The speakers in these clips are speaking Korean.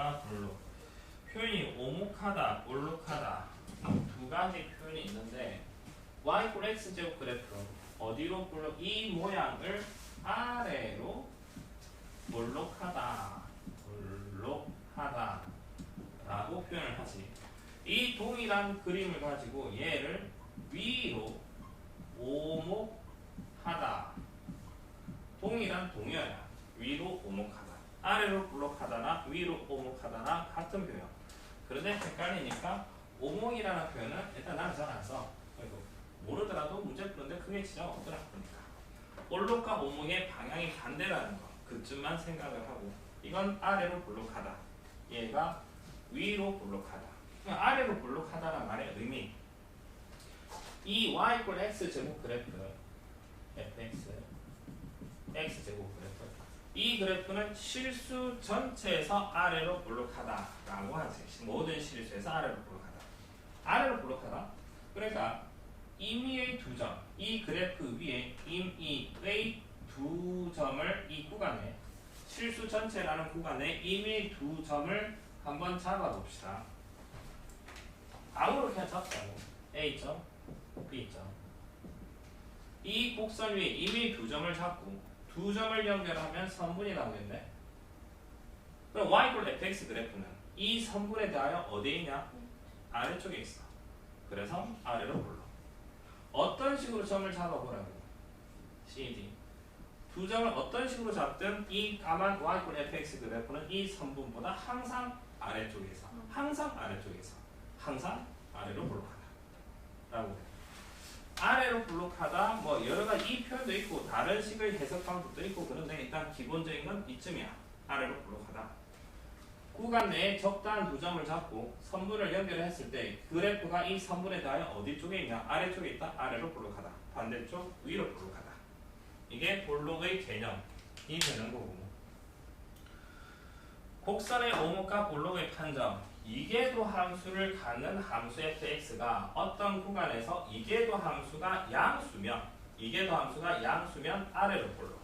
오목과 볼록. 표현이 오목하다, 볼록하다 두 가지 표현이 있는데 y 이퀄 x 제곱 그래프 어디로 볼록? 이 모양을 아래로 볼록하다 라고 표현을 하지. 이 동일한 그림을 가지고 얘를 위로 오목하다, 동일한 동여야. 위로 오목하다, 아래로 볼록하다나 위로 오목하다나 같은 표현. 그런데 헷갈리니까 오목이라는 표현은 일단 나는 잘 안 써. 그리고 모르더라도 문제 푸는데 크게 지장 없더라. 보니까 볼록과 오목의 방향이 반대라는 거 그쯤만 생각을 하고, 이건 아래로 볼록하다, 얘가 위로 볼록하다. 아래로 볼록하다는 말의 의미, 이 y 이퀄 x 제곱 그래프 fx x 제곱 그래프, 이 그래프는 실수 전체에서 아래로 볼록하다라고 하지. 모든 실수에서 아래로 볼록하다. 아래로 볼록하다. 그러니까 임의의 두 점, 이 그래프 위에 임의의 두 점을 이 구간에, 실수 전체라는 구간에 임의 두 점을 한번 잡아봅시다. 아무렇게나 잡자고. A점, B점. 이 곡선 위에 임의 두 점을 잡고 두 점을 연결하면 선분이 나오겠네. 그럼 y 이퀄 fx 그래프는 이 선분에 대하여 어디에 있냐? 아래쪽에 있어. 그래서 아래로 불러. 어떤 식으로 점을 잡아보라고? CD. 두 점을 어떤 식으로 잡든 이 까만 y 이퀄 fx 그래프는 이 선분보다 항상 아래쪽에서, 항상 아래쪽에서, 항상 아래로 볼록하다 라고 돼. 아래로 볼록하다, 뭐 여러가지 이 표현도 있고 다른 식의 해석 방법도 있고 그런데 일단 기본적인 건 이쯤이야. 아래로 볼록하다. 구간 내에 적당한 두 점을 잡고 선분을 연결했을 때 그래프가 이 선분에 대하여 어디 쪽에 있냐? 아래쪽에 있다. 아래로 볼록하다. 반대쪽 위로 볼록하다. 이게 볼록의 개념이 되는 거고, 곡선의 오목과 볼록의 판정, 이계도 함수를 갖는 함수 fx가 어떤 구간에서 이계도 함수가 양수면, 이계도 함수가 양수면 아래로 볼록.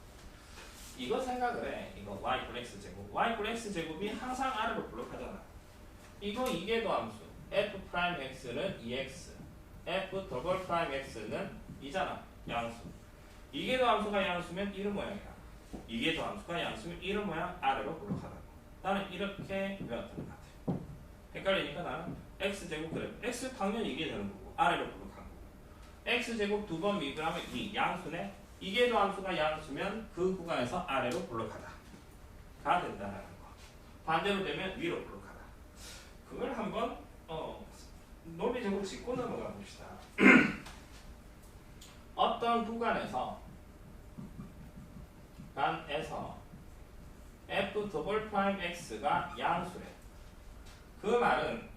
이거 생각을 해. 이거 y 이퀄 x 제곱, y 이퀄 x 제곱이 항상 아래로 볼록하잖아. 이거 이계도 함수 f 프라임 x는 2x, f 더블 프라임 x는 2잖아. 양수. 이계도 함수가 양수면 이런 모양이야. 이계도 함수가 양수면 이런 모양, 아래로 볼록하다. 나는 이렇게 외웠던 것 같아. 헷갈리니까 나는 x제곱 그래프, x 당연히 이게 되는 거고 아래로 볼록한 거고, x제곱 두 번 미분하면 2, 양수네. 이계도 함수가 양수면 그 구간에서 아래로 볼록하다 가 된다는 거. 반대로 되면 위로 볼록하다. 그걸 한번 논리적으로 짚고 넘어가 봅시다. 어떤 구간에서 f 더블 프라임 x가 양수래. 그 말은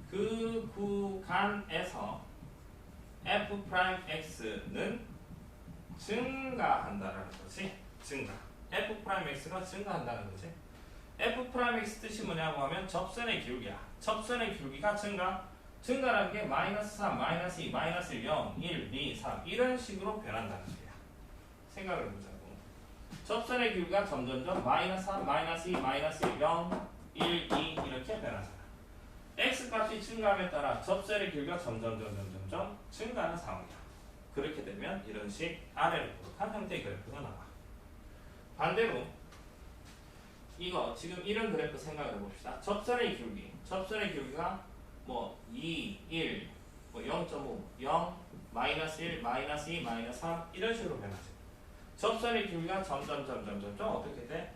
그 구간에서 f 프라임 x는 증가한다라는 거지. 증가. f 프라임 x가 증가한다는 거지. f 프라임 x 뜻이 뭐냐고 하면 접선의 기울기야. 접선의 기울기가 증가라는 게 마이너스 3, 마이너스 2, 마이너스 1, 0, 1, 2, 3 이런 식으로 변한다는 거야. 생각을 해보자고. 접선의 기울기가 점점점 마이너스 3, 마이너스 2, 마이너스 1, 0, 1, 2 이렇게 변하잖아. x값이 증가함에 따라 접선의 길이가 점점 증가하는 상황이야. 그렇게 되면 이런 식 아래로 볼록한 형태의 그래프가 나와. 반대로 이거 지금 이런 그래프 생각을 해봅시다. 접선의 기울기가 뭐 2, 1, 뭐 0.5, 0, 마이너스 1, 마이너스 2, 마이너스 3 이런 식으로 변하지. 접선의 기울기가 점점 어떻게 돼?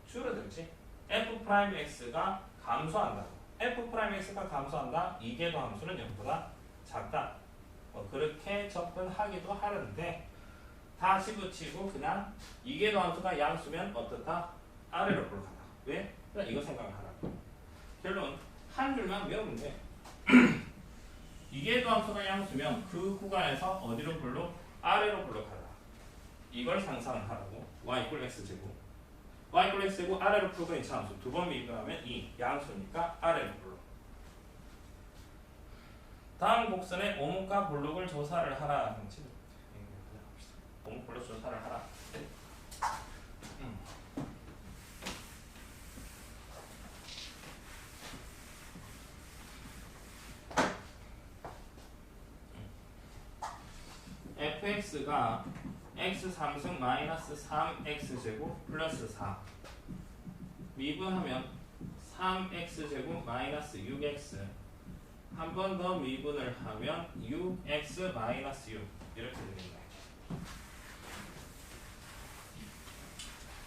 줄어들지. f 프라임 x가 감소한다. f 프라임 x가 감소한다. 이계도 함수는 0보다 작다. 그렇게 접근하기도 하는데 다시 붙이고 그냥 이계도 함수가 양수면 어떻다? 아래로 볼록하다. 왜? 그냥 이거 생각을 하라고. 결론 한 줄만 외우면 돼. 이계도 함수가 양수면 그 구간에서 어디로 볼록? 아래로 볼록하다. 이걸 상상을 하라고. y 이퀄 x 제곱, y 이퀄 x 제곱 아래로 풀고 있는 함수 두 번 미분하면 2, 양수니까 아래로 볼록. 다음 곡선의 오목과 볼록을 조사를 하라. 오목 볼록 조사를 하라. fx가 x 3승 마이너스 3x제곱 플러스 4 미분하면 3x제곱 마이너스 6x 한 번 더 미분을 하면 6x 마이너스 6 이렇게 되겠네.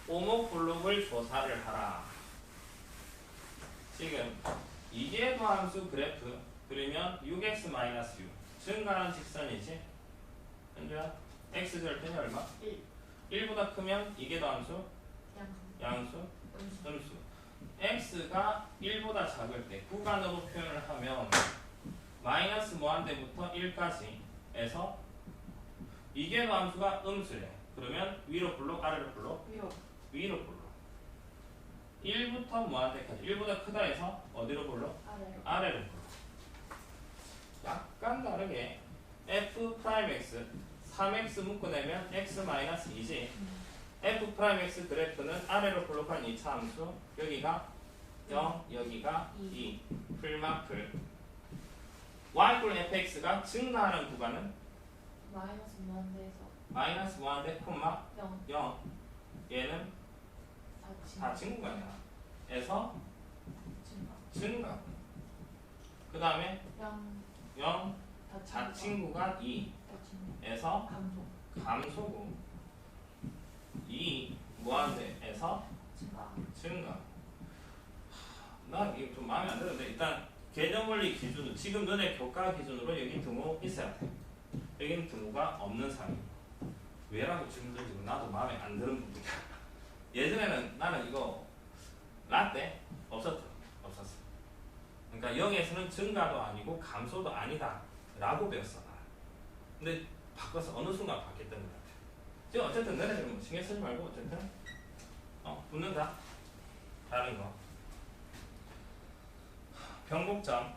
오목블록을 조사를 하라. 지금 이계도 함수 그래프 그리면 6x 마이너스 6 증가하는 직선이지. 현주야 x절편이 얼마? 1보다 크면 이계도 함수 양수 음수 x가 1보다 작을 때 구간으로 표현을 하면 마이너스 무한대부터 1까지 에서 이계도 함수가 음수래. 그러면 위로 블록 아래로 블록? 위로 블록. 1부터 무한대까지 1보다 크다 해서 어디로 블록? 아래로 블록. 약간 다르게 f'x 3x 묶어내면 x-2지. f'x 그래프는 아래로 블록한 2차 함수 여기가 0 여기가 2 풀마플 y fx가 증가하는 구간은 마이너스 무한대에서 마이너스 무한대 콤마 0 얘는 4친 구간이야. 에서 증가 그 다음에 0 자친 구간 2 에서 감소구 2 무한대에서 증가. 나 이게 좀 마음에 안 드는데 일단 개념원리 기준으로 지금 너네 교과 기준으로 여기 등호 있어야 돼. 여기는 등호가 없는 상황. 왜라고 질문들지고 나도 마음에 안 드는 부분이야. 예전에는 나는 이거 라떼 없었어. 그러니까 0에서는 증가도 아니고 감소도 아니다 라고 배웠어. 근데 바꿔서 어느 순간 바뀌었던 것 같아. 지금 어쨌든 너네들 뭐 신경 쓰지 말고 어쨌든 붙는다. 다른 거 변곡점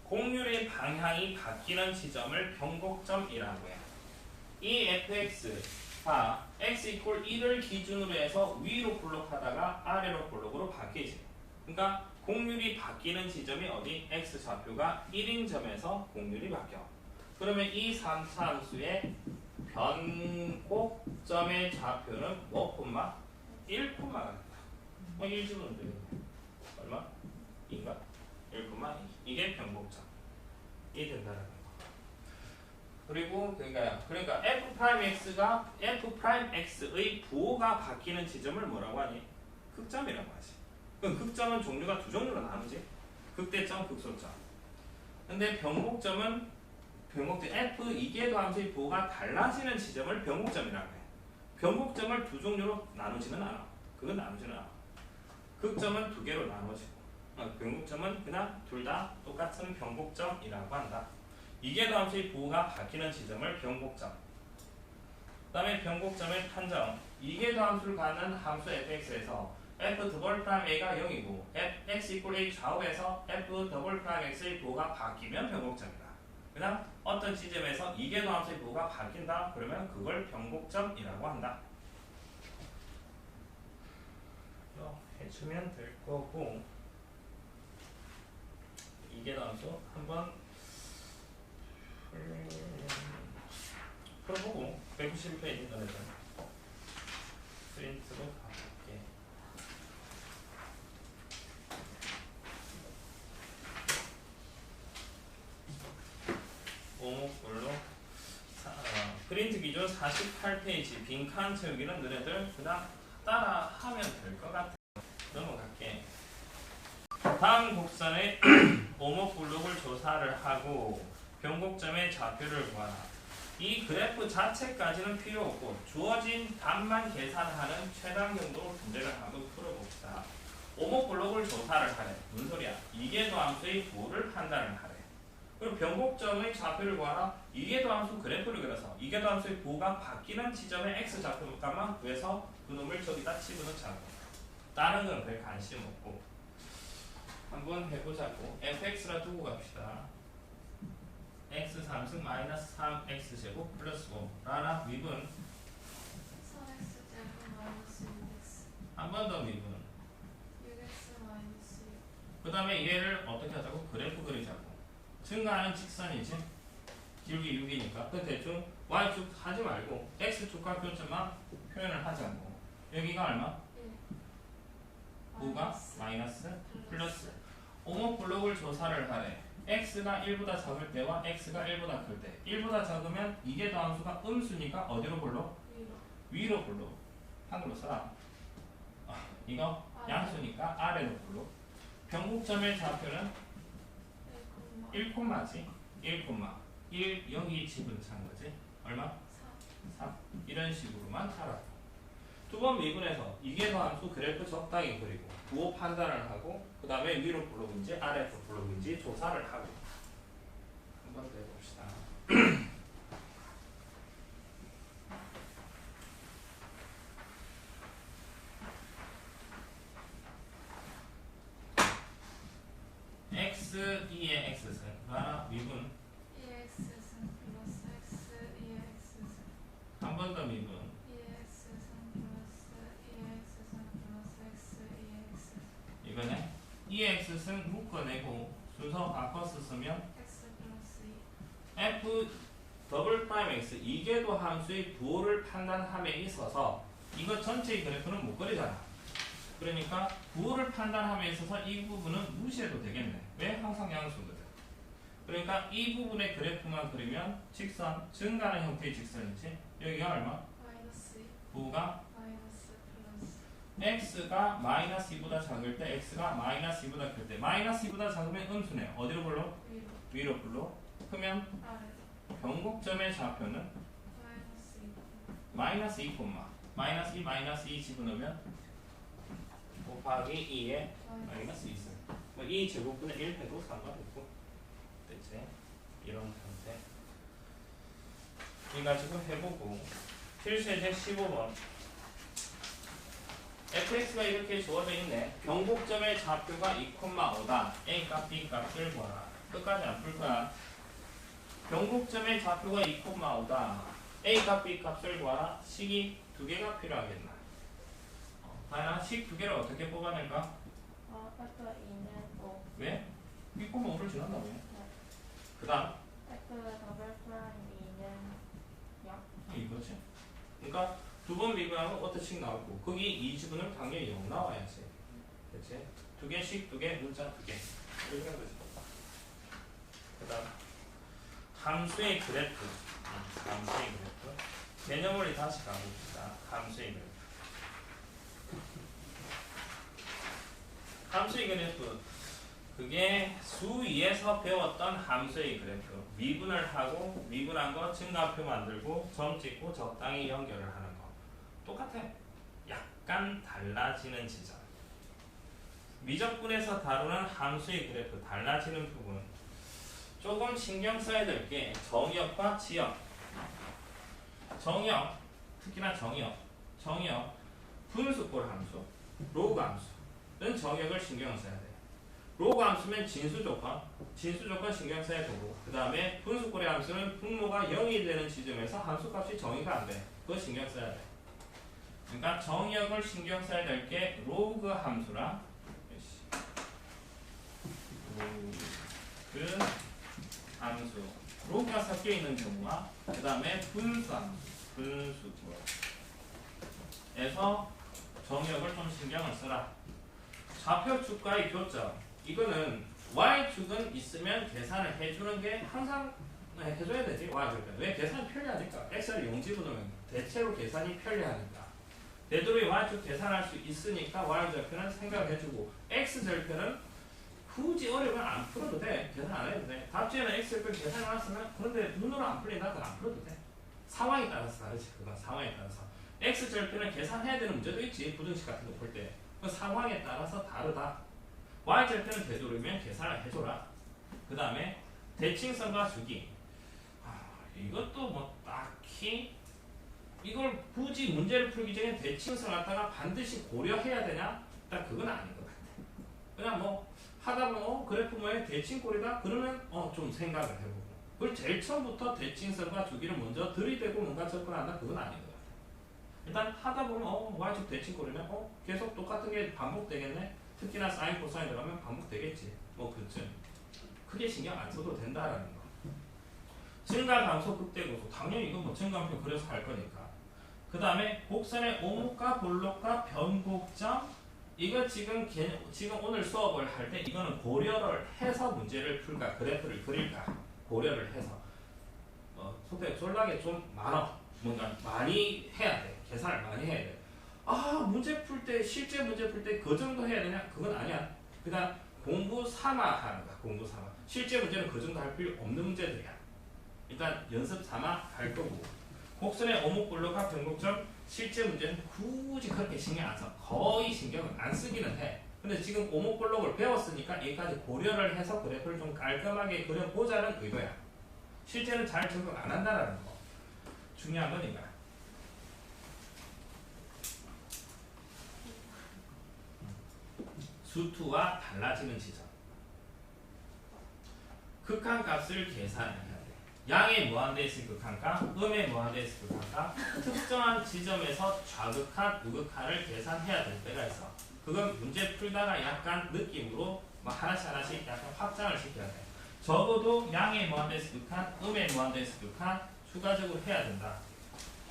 공률의 방향이 바뀌는 지점을 변곡점이라고 해. 이 fx가 x 이퀄 1을 기준으로 해서 위로 블록하다가 아래로 블록으로 바뀌지. 그러니까 공률이 바뀌는 지점이 어디? x 좌표가 1인 점에서 공률이 바뀌어. 그러면 이 3차 함수의 변곡점의 좌표는 뭐 콤마? 1 콤마가 된다. 1 집으면 되겠네. 얼마? 2인가? 1,2 이게 변곡점이 된다는 거. 그리고 그러니까 f'x가 f'x의 부호가 바뀌는 지점을 뭐라고 하니? 극점이라고 하지. 그럼 극점은 종류가 두 종류로 나누지. 극대점, 극소점. 근데 변곡점은 f 이계도 함수의 부호가 달라지는 지점을 변곡점이라고 해. 변곡점을 두 종류로 나누지는 않아. 그건 나누지는 않아. 극점은 두 개로 나눠지고 변곡점은 그냥 둘 다 똑같은 변곡점이라고 한다. 이계도 함수의 부호가 바뀌는 지점을 변곡점. 그 다음에 변곡점의 판정. 이계도 함수를 갖는 함수 fx에서 f''a가 0이고 x 이퀄 a 좌우에서 f''x의 부호가 바뀌면 변곡점이다. 그냥 어떤 지점에서 이계도 함수의 부호가 바뀐다. 그러면 그걸 변곡점이라고 한다. 해주면 될 거고 이계도 함수 한번 풀어보고 191페이지 너네들 프린트로 가볼게. 오목별로 프린트 기준 48페이지 빈칸 채우기는 너네들 그냥 따라 하면 될 것 같아. 넘어갈게. 다음 곡선의 오목블록을 조사를 하고 변곡점의 좌표를 구하라. 이 그래프 자체까지는 필요 없고 주어진 답만 계산하는 최단경도 문제를 한번 풀어봅시다. 오목블록을 조사를 하래. 무슨 소리야? 이계도 함수의 부호를 판단을 하래. 그럼 변곡점의 좌표를 구하라. 이계도 함수 그래프를 그려서 이계도 함수의 부호가 바뀌는 지점의 x 좌표값만 구해서 그놈을 저기다 집어넣자고. 다른 건 별 관심 없고 한번 해보자고. fx라 두고 갑시다. x 3승 마이너스 3x 제곱 플러스 5 라라 미분 3x 제곱 마이너스 6x 한 번 더 미분 6x 마이너스 6. 그 다음에 얘를 어떻게 하자고? 그래프 그리자고. 증가하는 직선이지. 기울기 6이니까 그 대충 y축 하지 말고 x축과 교점만 표현을 하자고. 여기가 얼마? 9가 마이너스 플러스. 오목 블록을 조사를 하래. x가 1보다 작을 때와 x가 1보다 클 때. 1보다 작으면 이게 더함수가 음수니까 어디로 불러? 위로 불러. 한글로 써라. 이거 양수니까 아래로 불러. 변곡점의 좌표는 1, 지 1, 여기 집은 찬 거지. 얼마? 3. 이런 식으로만 살아. 두 번 미분해서 이게 더함수 그래프 적당히 그리고 부호 판단을 하고 그 다음에 위로 블록인지 아래로 블록인지 조사를 하고. 한 번 더 해봅시다. x 2의 x승과 미분 2x승 플러스 x 2x승 한 번 더 미분 2x승 플러스 2x승 플러스 x 2x승 이거네. 2x승 묶어내고 순서 바꿔서 쓰면 x 플러스 2 f 더블 프라임 x 이계도 함수의 부호를 판단함에 있어서 이거 전체의 그래프는 못 그리잖아. 그러니까 부호를 판단함에 있어서 이 부분은 무시해도 되겠네. 왜? 항상 양수거든. 그러니까 이 부분의 그래프만 그리면 직선, 증가하는 형태의 직선이지. 여기가 얼마? 마이너스 2 부호가 마이너스 플러스 x가 마이너스 2보다 작을 때 x가 마이너스 2보다 클 때 마이너스 2보다 작으면 음수네. 어디로 불러? 위로 위로 불러. 그러면 아래로 변곡점의 좌표는 마이너스 2 마이너스 2, 마이너스 2 집어넣으면 곱하기 2에 마이너스 2승. 뭐 2 제곱분의 1 해도 상관없고. 됐지? 이런 형태. 이 가지고 해보고. 필수예제 15번. fx가 이렇게 주어져 있네. 변곡점의 좌표가 2,5다. a 값, b 값을 구하라. 끝까지 안 풀 거야. 변곡점의 좌표가 2,5다. a 값, b 값을 구하라. 식이 두 개가 필요하겠나? 다양한 식 두 개를 어떻게 뽑아낼까? F 2는 5 왜? 2,5를 지난다고 해. 그 다음 F 더블 프라임 2는 0 이거지. 그러니까 두 번 미분하면 어떻게 나오고 거기 이 지분은 당연히 0 나와야지. 그치? 두 개씩 두 개, 문자 두 개. 이렇게 하는 거지. 그 다음 함수의 그래프. 함수의 그래프. 개념을 다시 가봅시다. 함수의 그래프. 함수의 그래프. 그게 수 위에서 배웠던 함수의 그래프. 미분을 하고 미분한 거 증가표 만들고 점 찍고 적당히 연결을 하는 거. 똑같아. 약간 달라지는 지점. 미적분에서 다루는 함수의 그래프 달라지는 부분. 조금 신경 써야 될 게 정의역과 지역. 정의역, 특히나 정의역. 분수꼴 함수, 로그 함수는 정의역을 신경 써야 돼. 로그 함수면 진수 조건 신경 써야 되고, 그 다음에 분수꼴의 함수는 분모가 0이 되는 지점에서 함수값이 정의가 안 돼. 그거 신경 써야 돼. 그러니까 정의역을 신경 써야 될 게 로그 함수랑 로그 함수, 로그가 섞여 있는 경우와 그 다음에 분수 함수, 분수꼴에서 정의역을 좀 신경을 써라. 좌표축과의 교점. 이거는 y축은 있으면 계산을 해주는 게 항상 해줘야 되지. y축은 왜 계산이 편리하니까. x를 0 집어넣으면 대체로 계산이 편리하니까. 되도록이 y축 계산할 수 있으니까 y절표는 생각을 해주고, x절표는 굳이 어려우면 안 풀어도 돼. 계산 안 해도 돼. 답지에는 x절표 계산해놨으면, 그런데 눈으로 안 풀린다 그건 안 풀어도 돼. 상황에 따라서 다르지. 그건 상황에 따라서. x절표는 계산해야 되는 문제도 있지. 부등식 같은 거 볼 때. 그 상황에 따라서 다르다. y절표는 되도록이면 계산을 해줘라. 그 다음에 대칭선과 주기. 이것도 뭐 딱히 이걸 굳이 문제를 풀기 전에 대칭선 갖다가 반드시 고려해야 되냐? 딱 그건 아닌 것 같아. 그냥 뭐 하다 보면 그래프 모양이 대칭꼴이다? 그러면 좀 생각을 해보고, 그걸 제일 처음부터 대칭선과 주기를 먼저 들이대고 뭔가 접근한다? 그건 아닌 것 같아. 일단 하다 보면 y축 대칭꼴이면 계속 똑같은 게 반복되겠네? 특히나 사인 코사인 들어가면 반복되겠지. 뭐 그쯤 크게 신경 안 써도 된다라는 거. 증가 감소 극대고소 당연히 이건 뭐 증가함표 그려서 할 거니까. 그 다음에 곡선의 오목과 볼록과 변곡점 이거 지금 오늘 수업을 할 때 이거는 고려를 해서 문제를 풀까 그래프를 그릴까 고려를 해서 속도가 졸라게 좀 많아. 뭔가 많이 해야 돼. 계산을 많이 해야 돼. 문제 풀 때 실제 문제 풀 때 그 정도 해야 되냐? 그건 아니야. 그다음 공부 삼아 하는 거야. 공부 삼아. 실제 문제는 그 정도 할 필요 없는 문제들이야. 일단 연습 삼아 할 거고. 곡선의 오목볼록과 변곡점 실제 문제는 굳이 그렇게 신경 안 써. 거의 신경을 안 쓰기는 해. 근데 지금 오목볼록을 배웠으니까 여기까지 고려를 해서 그래프를 좀 깔끔하게 그려보자는 의도야. 실제는 잘 적용 안 한다는 거. 중요한 건 이거야. 수투와 달라지는 지점. 극한값을 계산해야 돼. 양의 무한대에 있을 극한값, 음의 무한대에 있을 극한값, 특정한 지점에서 좌극한, 우극한을 계산해야 될 때가 있어. 그건 문제 풀다가 약간 느낌으로 뭐 하나씩 약간 확장을 시켜야 돼. 적어도 양의 무한대에 있을 극한, 음의 무한대에 있을 극한 추가적으로 해야 된다.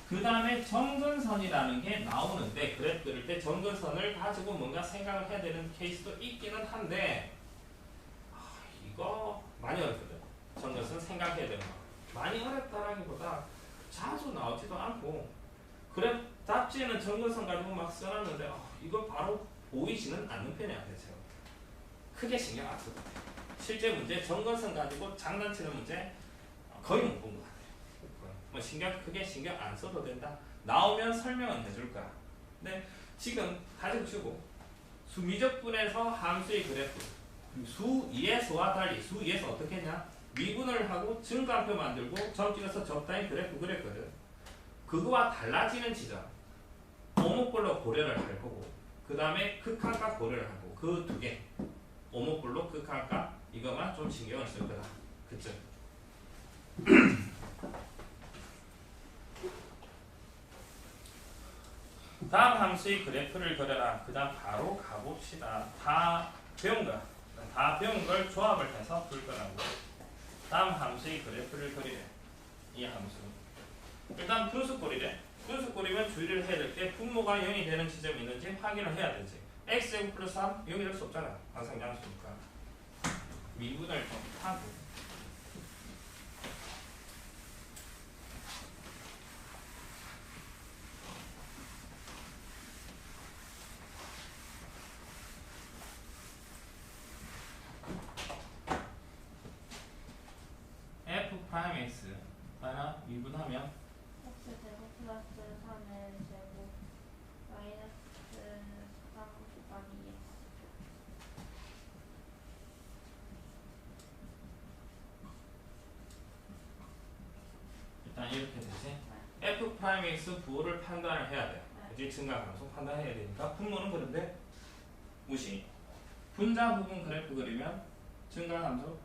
그 다음에 점근선이라는 게 나오는데 그래프 그릴 때 점근선을 가지고 뭔가 생각을 해야 되는 케이스도 있기는 한데 이거 많이 어렵거든. 점근선 생각해야 되는 거. 많이 어렵다라기보다 자주 나오지도 않고 그래 잡지에는 점근선 가지고 막 써놨는데 이거 바로 보이지는 않는 편이야. 대체로 크게 신경 안 써도 돼. 실제 문제 점근선 가지고 장난치는 문제 거의 못 본 것 같아. 뭐 크게 신경 안 써도 된다. 나오면 설명은 해줄 거야. 근데 지금 가지고 주고 수미적분에서 함수의 그래프 수 2에서와 달리 수 2에서 어떻게 했냐? 미분을 하고 증가표 만들고 점 찍어서 적당히 그래프 그랬거든. 그거와 달라지는 지점 오목볼록 고려를 할 거고 그 다음에 극한값 고려를 하고 그 두 개 오목볼록 극한값 이거만 좀 신경을 쓸 거다. 그쵸? 다음 함수의 그래프를 그려라. 그 다음 바로 가봅시다. 다 배운 거야. 다 배운 걸 조합을 해서 풀 거라고. 다음 함수의 그래프를 그리래. 이 함수. 일단 분수꼴이래. 분수꼴이면 주의를 해야 될 때 분모가 0이 되는 지점이 있는지 확인을 해야 되지. x제곱 플러스 3 0이 될 수 없잖아. 항상 양수니까. 미분을 좀 하고. f 프라임 x 하나 미분하면 x제곱 플러스 3의 제곱 마이너스 3 곱하기 x 일단 이렇게 되지. f 프라임 x 부호를 판단을 해야 돼. 그지? 증가 감소 판단해야 되니까 분모는 그런데 무시. 분자 부분 그래프 그리면 증가 감소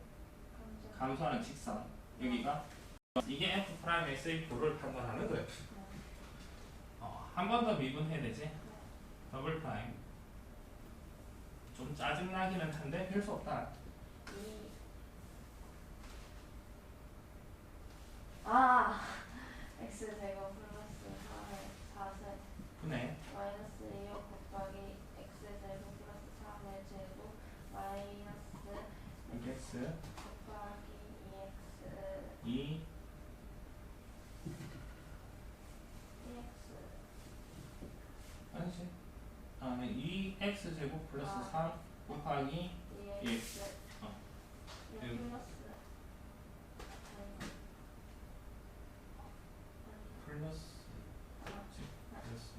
감소하는 직선 여기가 이게 f 프라임 x의 부호를 판단하는 그래프. 한 번 더 미분해야 되지. 더블 프라임. 좀 짜증나기는 한데 별 수 없다. x제곱 플러스 4의 4세 분해. 마이너스 2 곱하기 x제곱 플러스 3의 제곱 마이너스 2x 곱하기 2x 2 아니지. 2x 제곱 플러스 3 곱하기 2x. 플러스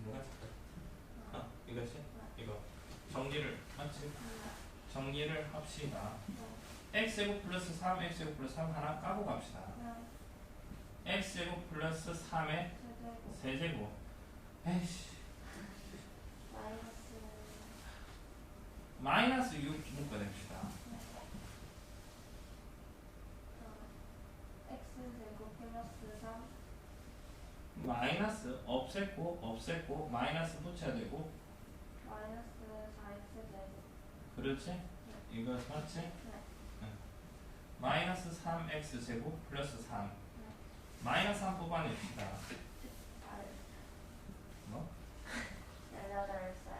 뭐가 이거지? 이거 정리를 맞지? 정리를 합시다. x제곱 플러스 3 x제곱 플러스 3 하나 까고 갑시다. x제곱 플러스 3의 세제곱 에이씨 마이너스 6 묶어냅시다. x제곱 플러스 3 마이너스 없앴고 마이너스 붙여야 되고 마이너스 4x제곱 그렇지? 이거 맞지? 응. 마이너스 3x제곱 플러스 3 마이너스 한 뽑아냅시다. 뭐? 18살.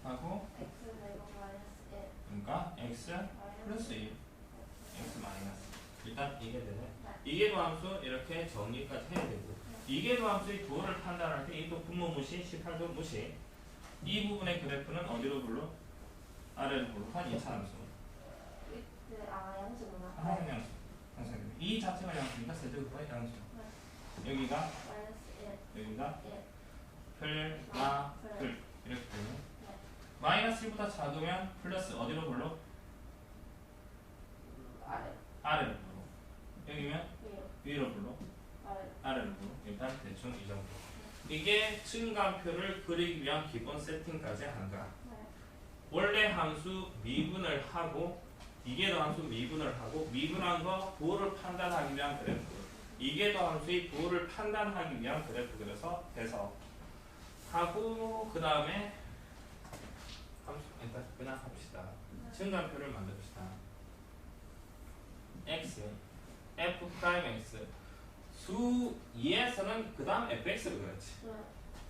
하고 x제곱 마이너스 1. 그러니까 x 플러스 1 x 마이너스 일단 이게 되네. 네. 이계도 함수 이렇게 정리까지 해야 되고 이계도 함수의 부호를 판단할 때 이도 분모 무시 18도 무시 이 부분의 그래프는 어디로 불러? 아래로 불러 한 2차 함수 양수구나. 항상 양수 항상 이 자체가 양수니까 세제곱의 양수 여기가 마이너스 1. 여기가 1. 플 이렇게 되네. 마이너스 1보다 작으면 플러스 어디로 불러? 아래. 아래로 불러. 여기면 위로 불러. 아래로 불러. 일단 대충 이 정도. 이게 증가표를 그리기 위한 기본 세팅까지 한가. 원래 함수 미분을 하고 이계도 함수 미분을 하고 미분한 거 부호를 판단하기 위한 그래프. 이계도 함수의 부호를 판단하기 위한 그래프. 그래서 해석하고 그 다음에 함수 일단 그냥 합시다. 증가표를 만듭시다. x f 프라임 x 수 2에서는 그 다음 fx를 그렇지.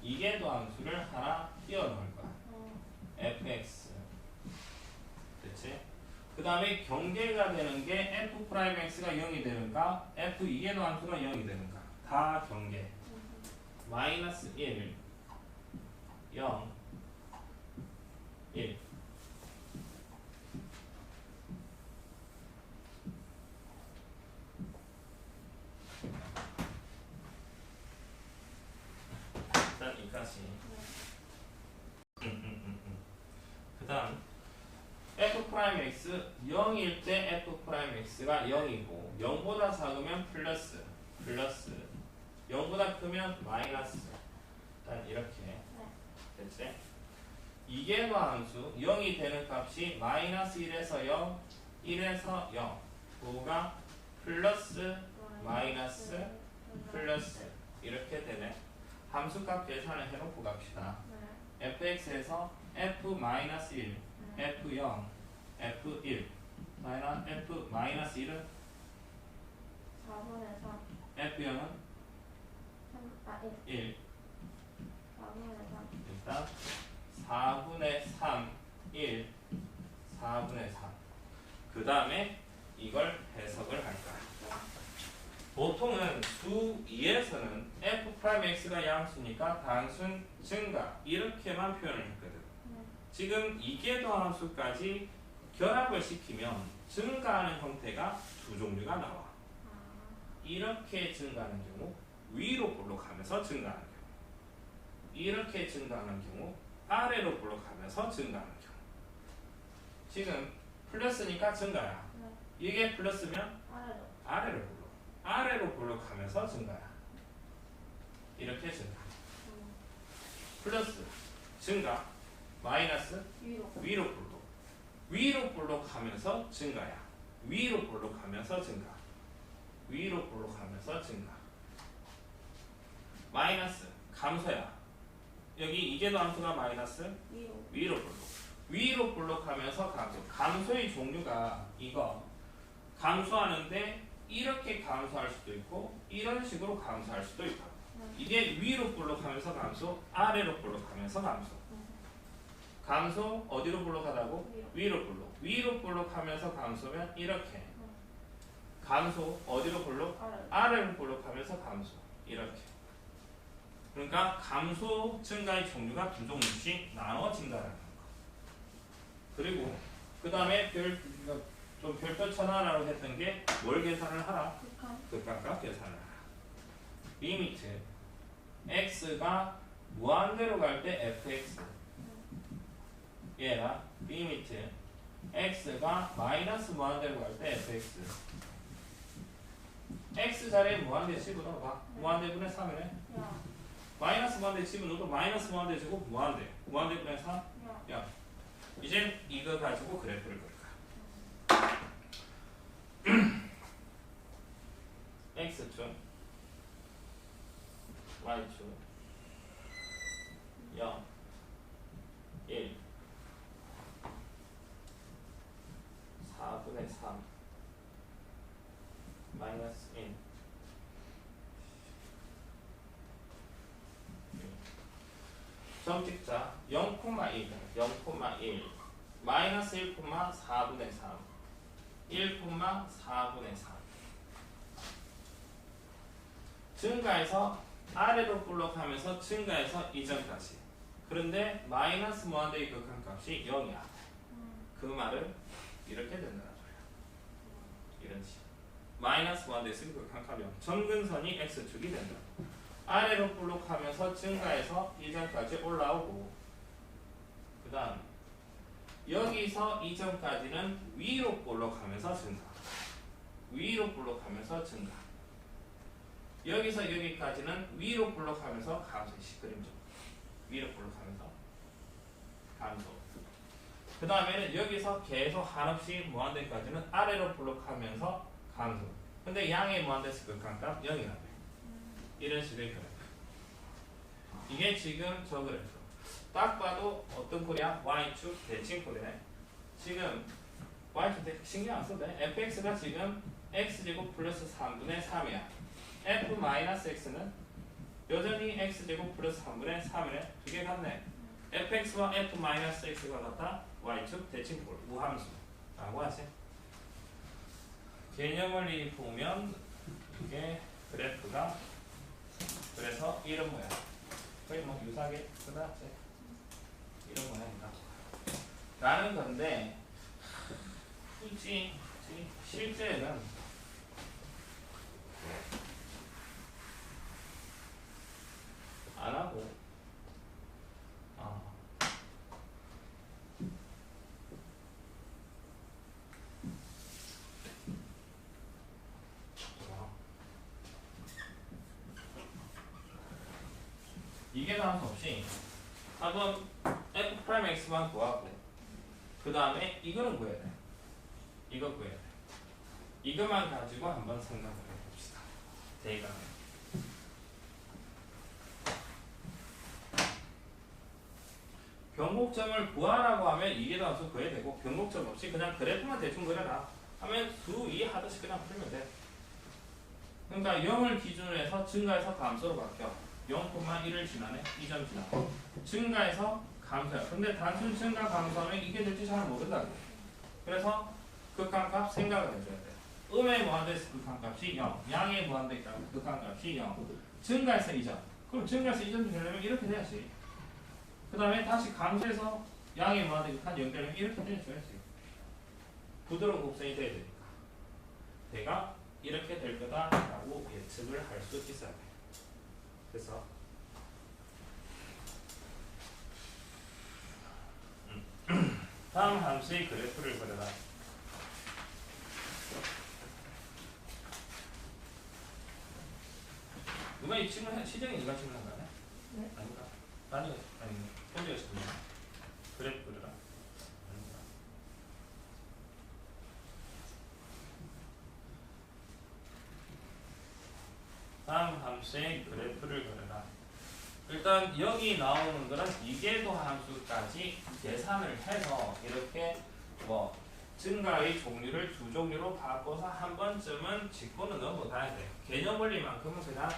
이계도 함수를 하나 띄워 넣을 거야. fx 됐지? 그 다음에 경계가 되는 게 f 프라임 x가 0이 되는가 f 이계도 함수가 0이 되는가 다 경계 마이너스 1 0 1 일단 이까지 그 다음 f 프라임 x 0일 때 f 프라임 x가 0이고 0보다 작으면 플러스 0보다 크면 마이너스 일단 이렇게 됐지? 이계도 함수 0이 되는 값이 마이너스 1에서 0 1에서 0 그거가 플러스 마이너스 플러스 이렇게 되네. 함수값 계산을 해놓고 갑시다. fx에서 f-1 f0 f1 f-1은 4분의 3. f0은 1 4분의 3. 일단 4분의 3 1 4분의 3 그 다음에 이걸 해석을 할까. 보통은 수 2에서는 f'x가 양수니까 단순 증가 이렇게만 표현을 했거든. 지금 이계도 함수까지 결합을 시키면 증가하는 형태가 두 종류가 나와. 이렇게 증가하는 경우 위로 볼록하면서 증가하는 경우 이렇게 증가하는 경우 아래로 볼록하면서 증가하는 경우 지금 플러스니까 증가야. 이게 플러스면 아래로 볼록 아래로 볼록하면서 증가야. 이렇게 증가 플러스 증가 마이너스 위로 볼록 위로 볼록하면서 증가야. 위로 볼록하면서 증가 위로 볼록하면서 증가 마이너스 감소야. 여기 이계도 함수가 마이너스 위로 볼록 위로 볼록하면서 감소 감소의 종류가 이거 감소하는데 이렇게 감소할 수도 있고 이런 식으로 감소할 수도 있다. 이게 위로 볼록하면서 감소 아래로 볼록하면서 감소 감소 어디로 볼록하다고? 위로 볼록 위로 볼록하면서 감소면 이렇게 감소 어디로 볼록? 아래로 볼록하면서 감소 이렇게. 그러니까 감소 증가의 종류가 두 종류씩 나눠진다는 거. 그리고 그 다음에 좀 별표 천하라고 했던 게 뭘 계산을 하라? 극한값 계산을 하라. 리미트 x가 무한대로 갈 때 fx 얘가 리미트 x가 마이너스 무한대로 갈 때 fx x 자리에 무한대 집어넣어봐. 무한대분의 3이네. 마이너스 무한대 집어넣어도 마이너스 무한대 제곱 무한대분의 3 야. 이제 이거 가지고 그래프를 그릴까. x축 y축 0 1 4분의 3 마이너스 1 점 찍자. 0,1 0,1 마이너스 1,4분의 3 1,4분의 3 증가해서 아래로 볼록하면서 증가해서 이전까지. 그런데 마이너스 무한대의 극한값이 0이야. 그 말은 이렇게 된다는 소리야. 이런 식. 마이너스 무한대에서 극한값이 0. 점근선이 x축이 된다. 아래로 볼록하면서 증가해서 이전까지 올라오고, 그 다음 여기서 이전까지는 위로 볼록하면서 증가. 위로 볼록하면서 증가. 여기서 여기까지는 위로 볼록하면서 감소. 그림 좀. 위로 볼록하면서 감소. 그 다음에는 여기서 계속 한없이 무한대까지는 아래로 볼록하면서 감소. 근데 양의 무한대에서 극한값 0이라며. 이런 식의 그래프. 이게 지금 저 그래프. 딱 봐도 어떤 꼴이야? y축 대칭 꼴이네. 지금 y축 신경 안 써도 돼. fx가 지금 x제곱 플러스 3분의 3이야. f 마이너스 x는 여전히 x제곱 플러스 3분의 3이네. 두 개 같네. fx와 f 마이너스 x가 같다. y축 대칭 꼴. 무함수. 라고 하지. 개념을 보면 이게 그래프가 그래서 이런 모양. 거의 뭐 유사하게 그다지 이런 모양이다. 라는 건데 굳이 실제는 안 하고 이게 다음 없이 답은 f 프라임 x만 구하고 그 다음에 이거는 구해야 돼. 이거 구해야 돼. 이것만 가지고 한번 생각을 해봅시다. 대입하면 변곡점을 구하라고 하면 이게 단수 구해야 되고, 변곡점 없이 그냥 그래프만 대충 그려라 하면 수2 하듯이 그냥 풀면 돼. 그러니까 0을 기준으로 해서 증가해서 감소로 바뀌어. 0,1을 지나네. 2점 지나고 증가해서 감소야. 근데 단순 증가 감소하면 이게 될지 잘 모른다고. 그래서 극한값 생각을 해줘야 돼. 음의 무한대에서 극한값이 0, 양의 무한대에서 극한값이 0. 증가해서 2점. 그럼 증가해서 2점 되려면 이렇게 돼야지. 그 다음에 다시 감소해서 양의 무한대 극한 0 되려면 이렇게 돼줘야지. 부드러운 곡선이 돼야 되니까. 내가 이렇게 될 거다라고 예측을 할 수 있어야 돼. 그래서 다음 함수의 그래프를 그려라. 누가 이 질문 시정이 누가 질문한 거야? 네. 아닌가? 아니 혼자 질문. 그래프 그려라. 아닌가? 다음 함수의 그래프를 그려라. 일단 여기 나오는 거는 이계도 함수까지 계산을 해서 이렇게 뭐 증가의 종류를 두 종류로 바꿔서 한 번쯤은 짚고는 넘어가야 돼. 개념 원리만큼은 그냥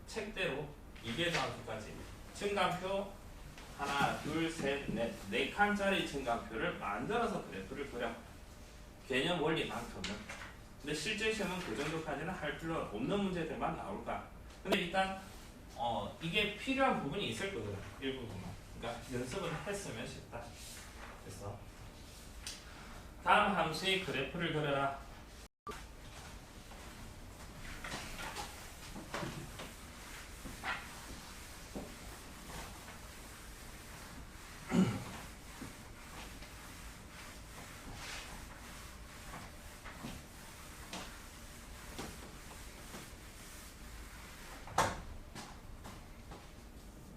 책대로 이계도 함수까지 증가표 하나, 둘, 셋, 넷, 네 칸짜리 증가표를 만들어서 그래프를 그려. 개념 원리만큼은. 근데 실제 시험은 그 정도까지는 할 필요 없는 문제들만 나올 거야. 근데 일단 이게 필요한 부분이 있을 거거든. 일부분만. 그러니까 연습을 했으면 쉽다. 그래서 다음 함수의 그래프를 그려라.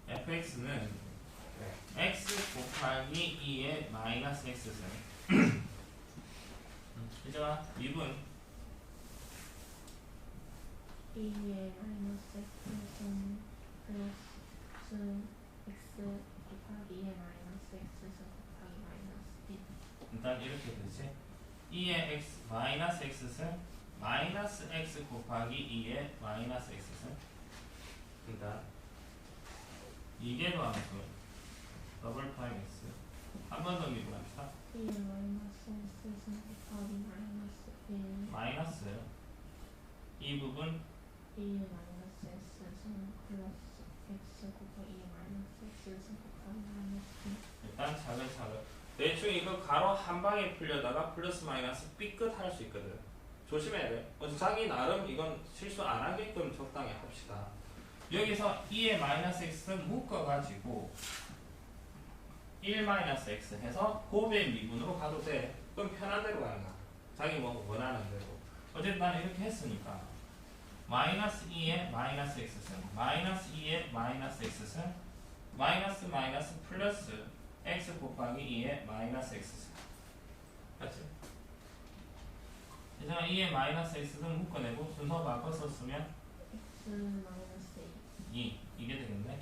fx는 x 곱하기 2의 마이너스 x승. 이제가 2분 2의 마이너스 x승 플러스 x 곱하기 2의 마이너스 x승 곱하기 마이너스 1. 일단 이렇게 되지. 2의 x 마이너스 x승 마이너스 x 곱하기 2의 마이너스 x승. 그러니까 이게 더함수 더블 프라임 x. 한 번 더 미분합시다. 2의 마이너스 X승 곱하기 마이너스 1 마이너스 이 부분 2의 마이너스 X승 플러스 X 곱하기 2의 마이너스 X승 곱하기 마이너스 1 일단 차근차근 대충 이거 가로 한 방에 풀려다가 플러스 마이너스 삐끗 할 수 있거든. 조심해야 돼. 자기 나름 이건 실수 안 하게끔 적당히 합시다. 여기서 2의 마이너스 x를 묶어가지고 1 마이너스 x 해서 곱의 미분으로 가도 돼. 그럼 편한 대로 가는 거야. 자기 뭐 원하는 대로. 어쨌든 나는 이렇게 했으니까 마이너스 2의 마이너스 x승 마이너스 2의 마이너스 x승 마이너스 마이너스 플러스 x 곱하기 2의 마이너스 x승. 맞지? 이제 2의 마이너스 x승 묶어내고 순서 바꿔서 쓰면 X 마이너스 2 이게 되겠네.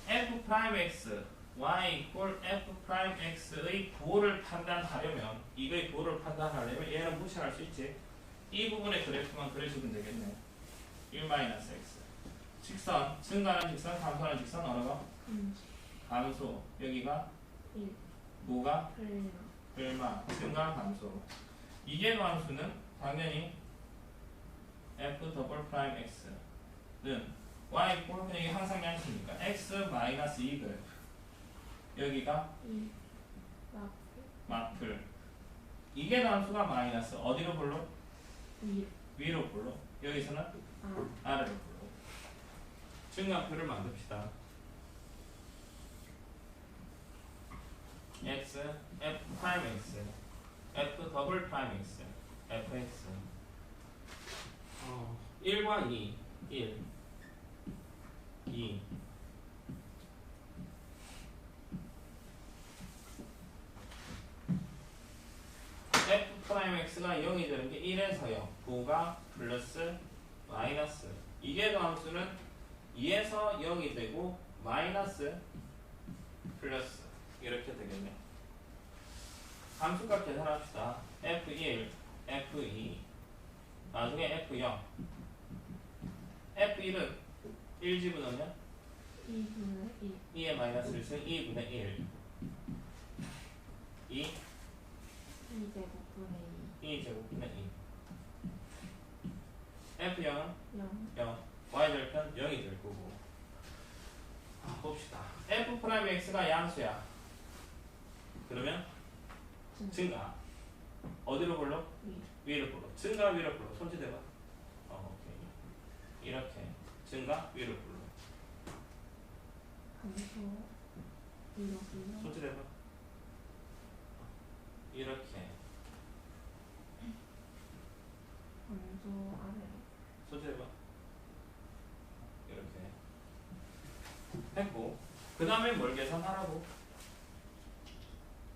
f 프라임 x y 이퀄 f 프라임 x의 부호를 판단하려면 이거의 부호를 판단하려면 얘는 무시할 수 있지. 이 부분의 그래프만 그려주면 되겠네. 1 마이너스 x 직선 증가하는 직선 감소하는 직선 어느 거? 감소. 여기가 1 뭐가? 플마 얼마? 증가 감소. 이계 함수는 당연히 f 더블 프라임 x는 y 이퀄 그냥 이게 항상 양수니까 x 마이너스 2 그래프. 여기가 2 마플 마플. 이계 함수가 마이너스 어디로 불러? 2 위로 불러. 여기서는 아래로 불러. 증가표를 만듭시다. x f 프라임 x f 더블 프라임 x fx 1과 2 1 2 f 프라임 x가 0이 되는 게 1에서 0 9가 플러스 마이너스 이계 함수는 2에서 0이 되고 마이너스 플러스 이렇게 되겠네. 함수값 계산합시다. f1 f2 나중에 f0 f1은 1 집어넣으면 2분의 1 2의 마이너스 1승 2분의 1 2 2제곱분의 2 제곱분의 2 f0은 0 0 y절편 0이 될 거고. 봅시다. f 프라임 x가 양수야. 그러면 증가 어디로 불러? 위로 불러. 증가 위로 불러. 손짓해봐. 오케이. 이렇게 증가 위로 불러. 감소 위로 불러 손짓해봐. 이렇게 감소 아래로 손짓해봐. 이렇게 했고 그 다음에 뭘 계산하라고?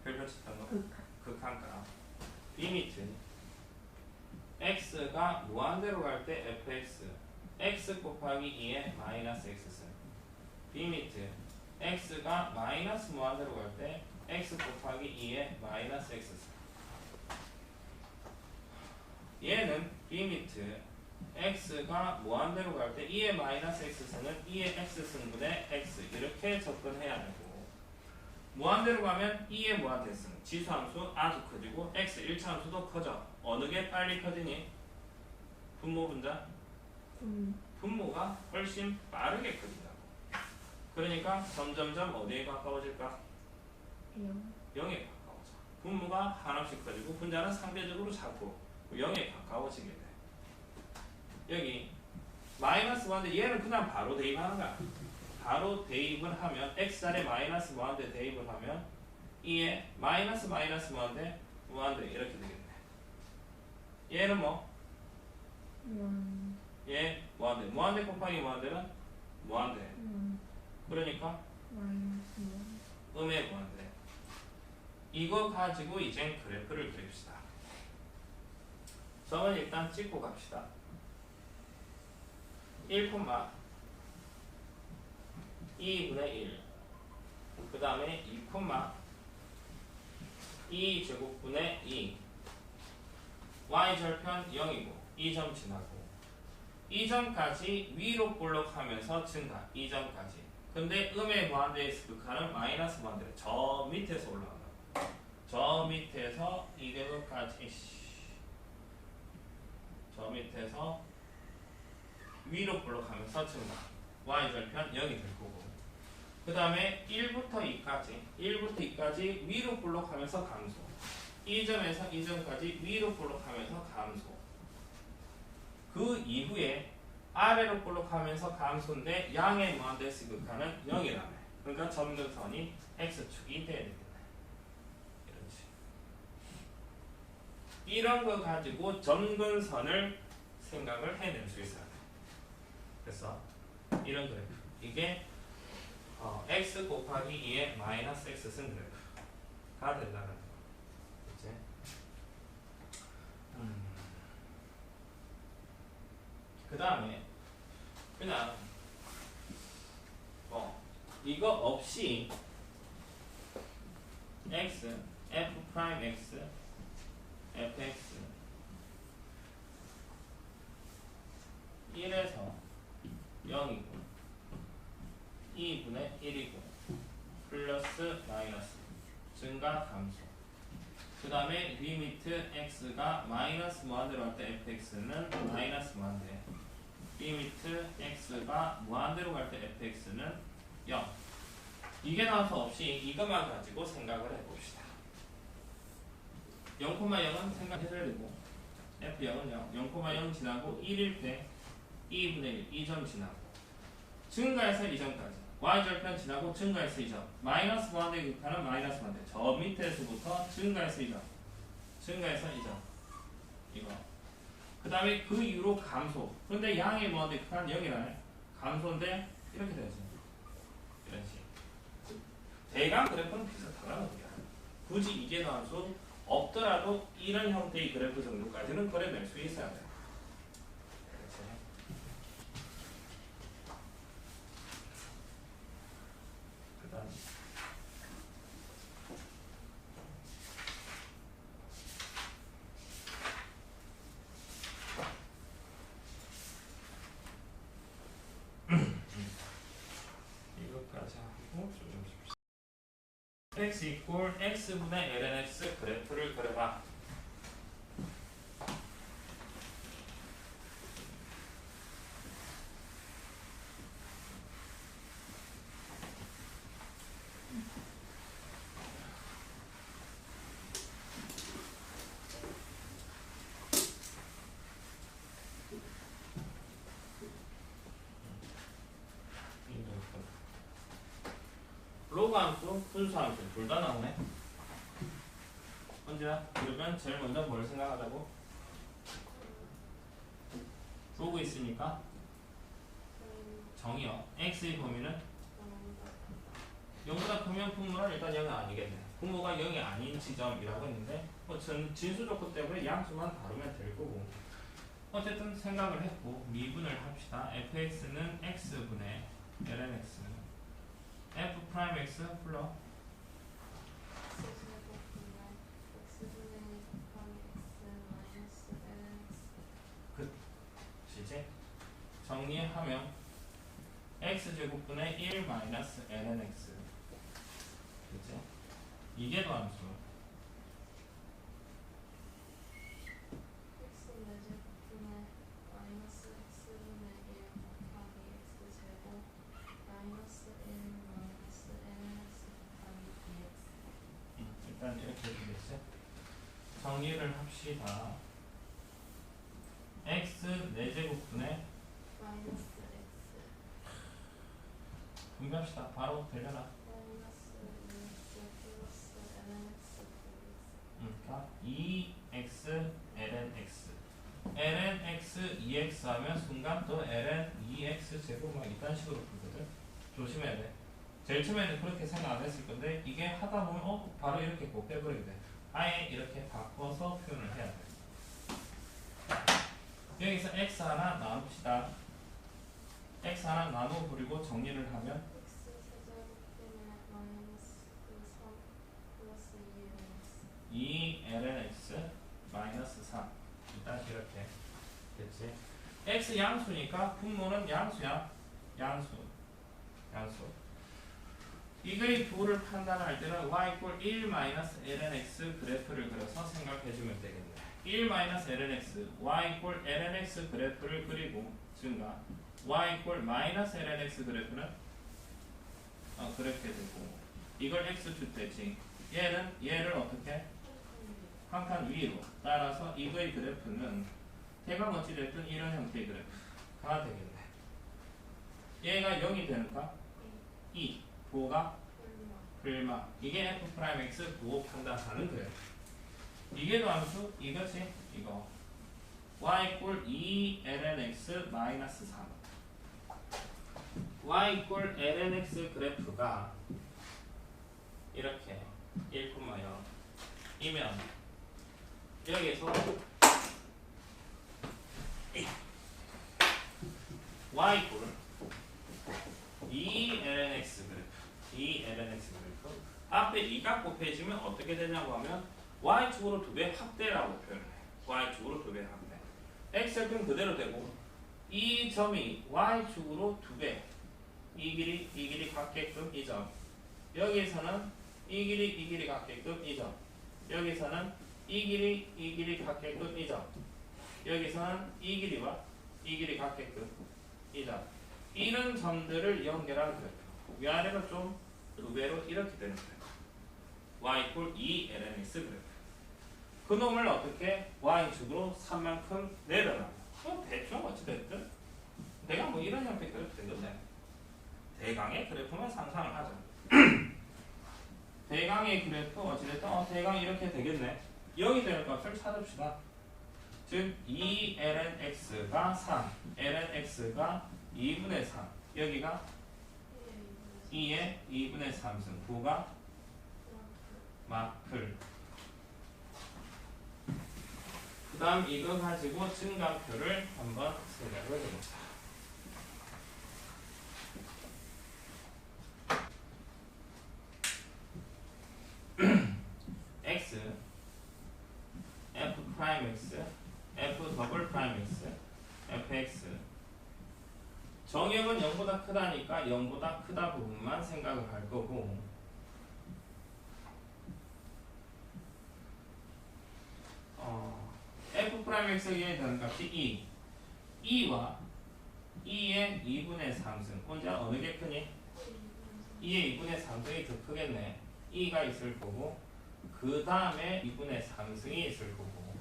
별표 쳤던 거? 극한가 리미트 x가 무한대로 갈 때 fx x 곱하기 2의 마이너스 x승 리미트 x가 마이너스 무한대로 갈 때 x 곱하기 2의 마이너스 x승. 얘는 리미트 x가 무한대로 갈 때 2의 마이너스 x승은 2의 x승분의 x 이렇게 접근해야 되고 무한대로 가면 2의 무한대승 지수함수 아주 커지고 x 1차함수도 커져. 어느 게 빨리 커지니? 분모 분자? 분모가 훨씬 빠르게 커진다고. 그러니까 점점점 어디에 가까워질까? 0에 가까워져. 분모가 한없이 커지고 분자는 상대적으로 작고 0에 가까워지게 돼. 여기 마이너스 무한대 얘는 그냥 바로 대입하는 거야. 바로 대입을 하면 x자리에 마이너스 무한대 대입을 하면 2에 마이너스 마이너스 무한대 이렇게 되겠네. 얘는 뭐? 얘 무한대 곱하기 무한대는 무한대. 그러니까 음의 무한대. 이거 가지고 이제 그래프를 그립시다. 점은 일단 찍고 갑시다. 1, 2분의 1. 그 다음에 2, 2제곱분의 2. y절편 0이고 이 점 지나고 이 점까지 위로 볼록하면서 증가. 이 점까지. 근데 음의 무한대에 있을 극한은 마이너스 무한대로 저 밑에서 올라간다. 저 밑에서 이 궤도까지 저 밑에서 위로 볼록하면서 증가. y절편 0이 될 거고. 그 다음에 1부터 2까지 위로 볼록하면서 감소. 이 점에서 이 점까지 위로 볼록하면서 감소. 그 이후에 아래로 볼록하면서 감소인데 양의 무한대수 극한은 0이라며. 그러니까 점근선이 x축이 돼야 되겠네. 이런 식. 이런 거 가지고 점근선을 생각을 해낼 수 있어야 돼. 그래서 이런 그래프. 이게 x 곱하기 2의 마이너스 x 쓴 그래프가 된다는 거. 그치? 그 다음에 그냥 이거 없이 x, f 프라임 x, fx 1에서 0이고 2분의 1이고 플러스 마이너스 증가 감소. 그 다음에 리미트 x가 마이너스 무한대로 갈 때 fx는 마이너스 무한대. 리미트 x가 무한대로 갈 때 fx는 0. 이게 나와서 없이 이것만 가지고 생각을 해봅시다. 0,0은 생각해줘야 되고 f0은 0. 0,0 지나고 1일 때 2분의 1, 2점 지나고 증가해서 2점까지 y절편 지나고 증가해서 2점 마이너스 무한대 극한은 마이너스 무한대 저 밑에서부터 증가해서 2점 증가해서 2점 이거 그 다음에 그 이후로 감소. 그런데 양의 무한대 극한 0이라네. 감소인데 이렇게 되지. 이런 식. 대강 그래프는 비슷하다는 거야. 굳이 이게 나올 수 없더라도 이런 형태의 그래프 정도까지는 그려낼 수 있어야 돼. 그렇지? 그 다음 이것까지 하고 좀 x 이꼴 x분의 ln x 그래프를 그려봐. 로그 함수, 분수 함수 둘 다 나오네. 언제야? 그러면 제일 먼저 뭘 생각하자고? 로그 있으니까 정의요. x의 범위는 0보다 크면 분모는 일단 0이 아니겠네. 분모가 0이 아닌 지점이라고 했는데 진수 조건 때문에 양수만 다루면 될 거고. 어쨌든 생각을 했고 미분을 합시다. fx는 x분의 ln x f 프라임 x 플러 그치지? 정리하면 x제곱분의 1 마이너스 ln x 그치? 이게 도함수 일단 이렇게 되겠지? 정리를 합시다. x 4제곱분의 분배합시다. 바로 되려나? 그러니까 2x ln x ln x 2x 하면 순간 또 ln 2x 제곱 막 이딴 식으로 풀거든. 조심해야 돼. 제일 처음에는 그렇게 생각 안 했을 건데 이게 하다 보면 바로 이렇게 꼭 빼버리게 돼. 아예 이렇게 바꿔서 표현을 해야 돼. 여기서 x 하나 나눕시다. x 하나 나눠버리고 정리를 하면 2 ln x 마이너스 3 일단 이렇게 됐지? x 양수니까 분모는 양수야. 양수. 이거의 부호를 판단할 때는 y = 1 ln x 그래프를 그려서 생각해주면 되겠네. 1 ln x, y = ln x 그래프를 그리고 증가 y = ln x 그래프는 그렇게 되고 이걸 x축 되지. 얘를 어떻게? 한 칸 위로. 따라서 이거의 그래프는 대강 어찌됐든 이런 형태의 그래프가 되겠네. 얘가 0이 되는가? 2. 부호가? 불마. 이게 f'x 부호 판단하는 그래프. 이게 함수 이거지? 이거. y = 2 ln x 마이너스 3. y = ln x 그래프가 이렇게 1,0 이면 여기서 y = 2 ln x 그래프. 2 ln x 그래프. 앞에 2가 곱해지면 어떻게 되냐고 하면 y축으로 2배 확대라고 표현해. y축으로 2배 확대. x축은 그대로 되고 이 점이 y축으로 2배. 이 길이 같게끔 이 점. 여기에서는 이 길이 같게끔 이 점. 여기서는 이 길이 같게끔 이 점. 여기서는 이 길이와 이 길이 같게끔 이 점. 이런 점들을 연결한 그래프. 위아래로 좀 2배로 이렇게 되는 그래프. y = 2 ln x 그래프. 그놈을 어떻게 y축으로 3만큼 내려놔. 대충 어찌됐든 내가 뭐 이런 형태의 그래프 된 건데 대강의 그래프만 상상을 하자. 대강의 그래프 어찌됐든 대강이 이렇게 되겠네. 0이 되는 값을 찾읍시다. 즉 2 ln x가 3 ln x가 2분의 3 여기가 2의 2분의 3승 9가 마플. 그 다음 이거 가지고 증가표를 한번 생각을 해보자. x f 프라임 x f 더블 프라임 x fx 정역은 0보다 크다니까 0보다 크다 부분만 생각을 할 거고 f 프라임 x에 되는 값이 2와 2의 2분의 3승 혼자 어느 게 크니? 2의 2분의 3승이 더 크겠네. 2가 있을 거고 그 다음에 2분의 3승이 있을 거고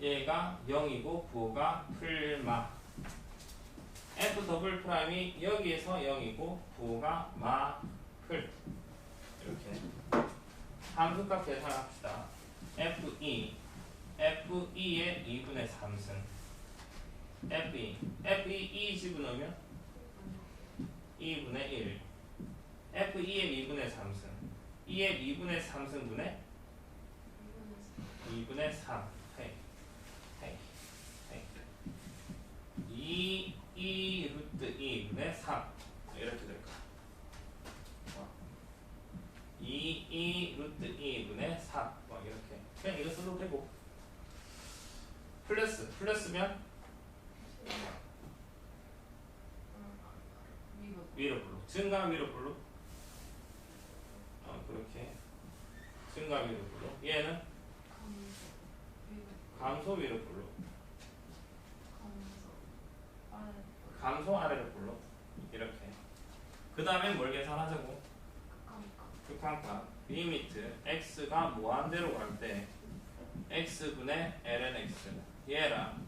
얘가 0이고 부호가 풀마. f 더블 프라임이 여기에서 0이고 부호가 마풀. 이렇게 함수값 계산합시다. f2의 2분의 3승 f2 2 집어넣으면 2분의 1 f2의 2분의 3승 2의 2분의 3승분의 2분의 3 2 루트 2분의 3 이렇게 될까? 2 루트 2분의 3 이렇게 그냥 이거 써도 되고 플러스면 위로 불러. 증가 위로 불러. 그렇게 증가 위로 불러. 얘는 감소 위로 불러. 감소 아래로 불러. 이렇게. 그 다음에 뭘 계산하자고? 극한값. 리미트 x가 무한대로 갈 때 x분의 ln x. 얘랑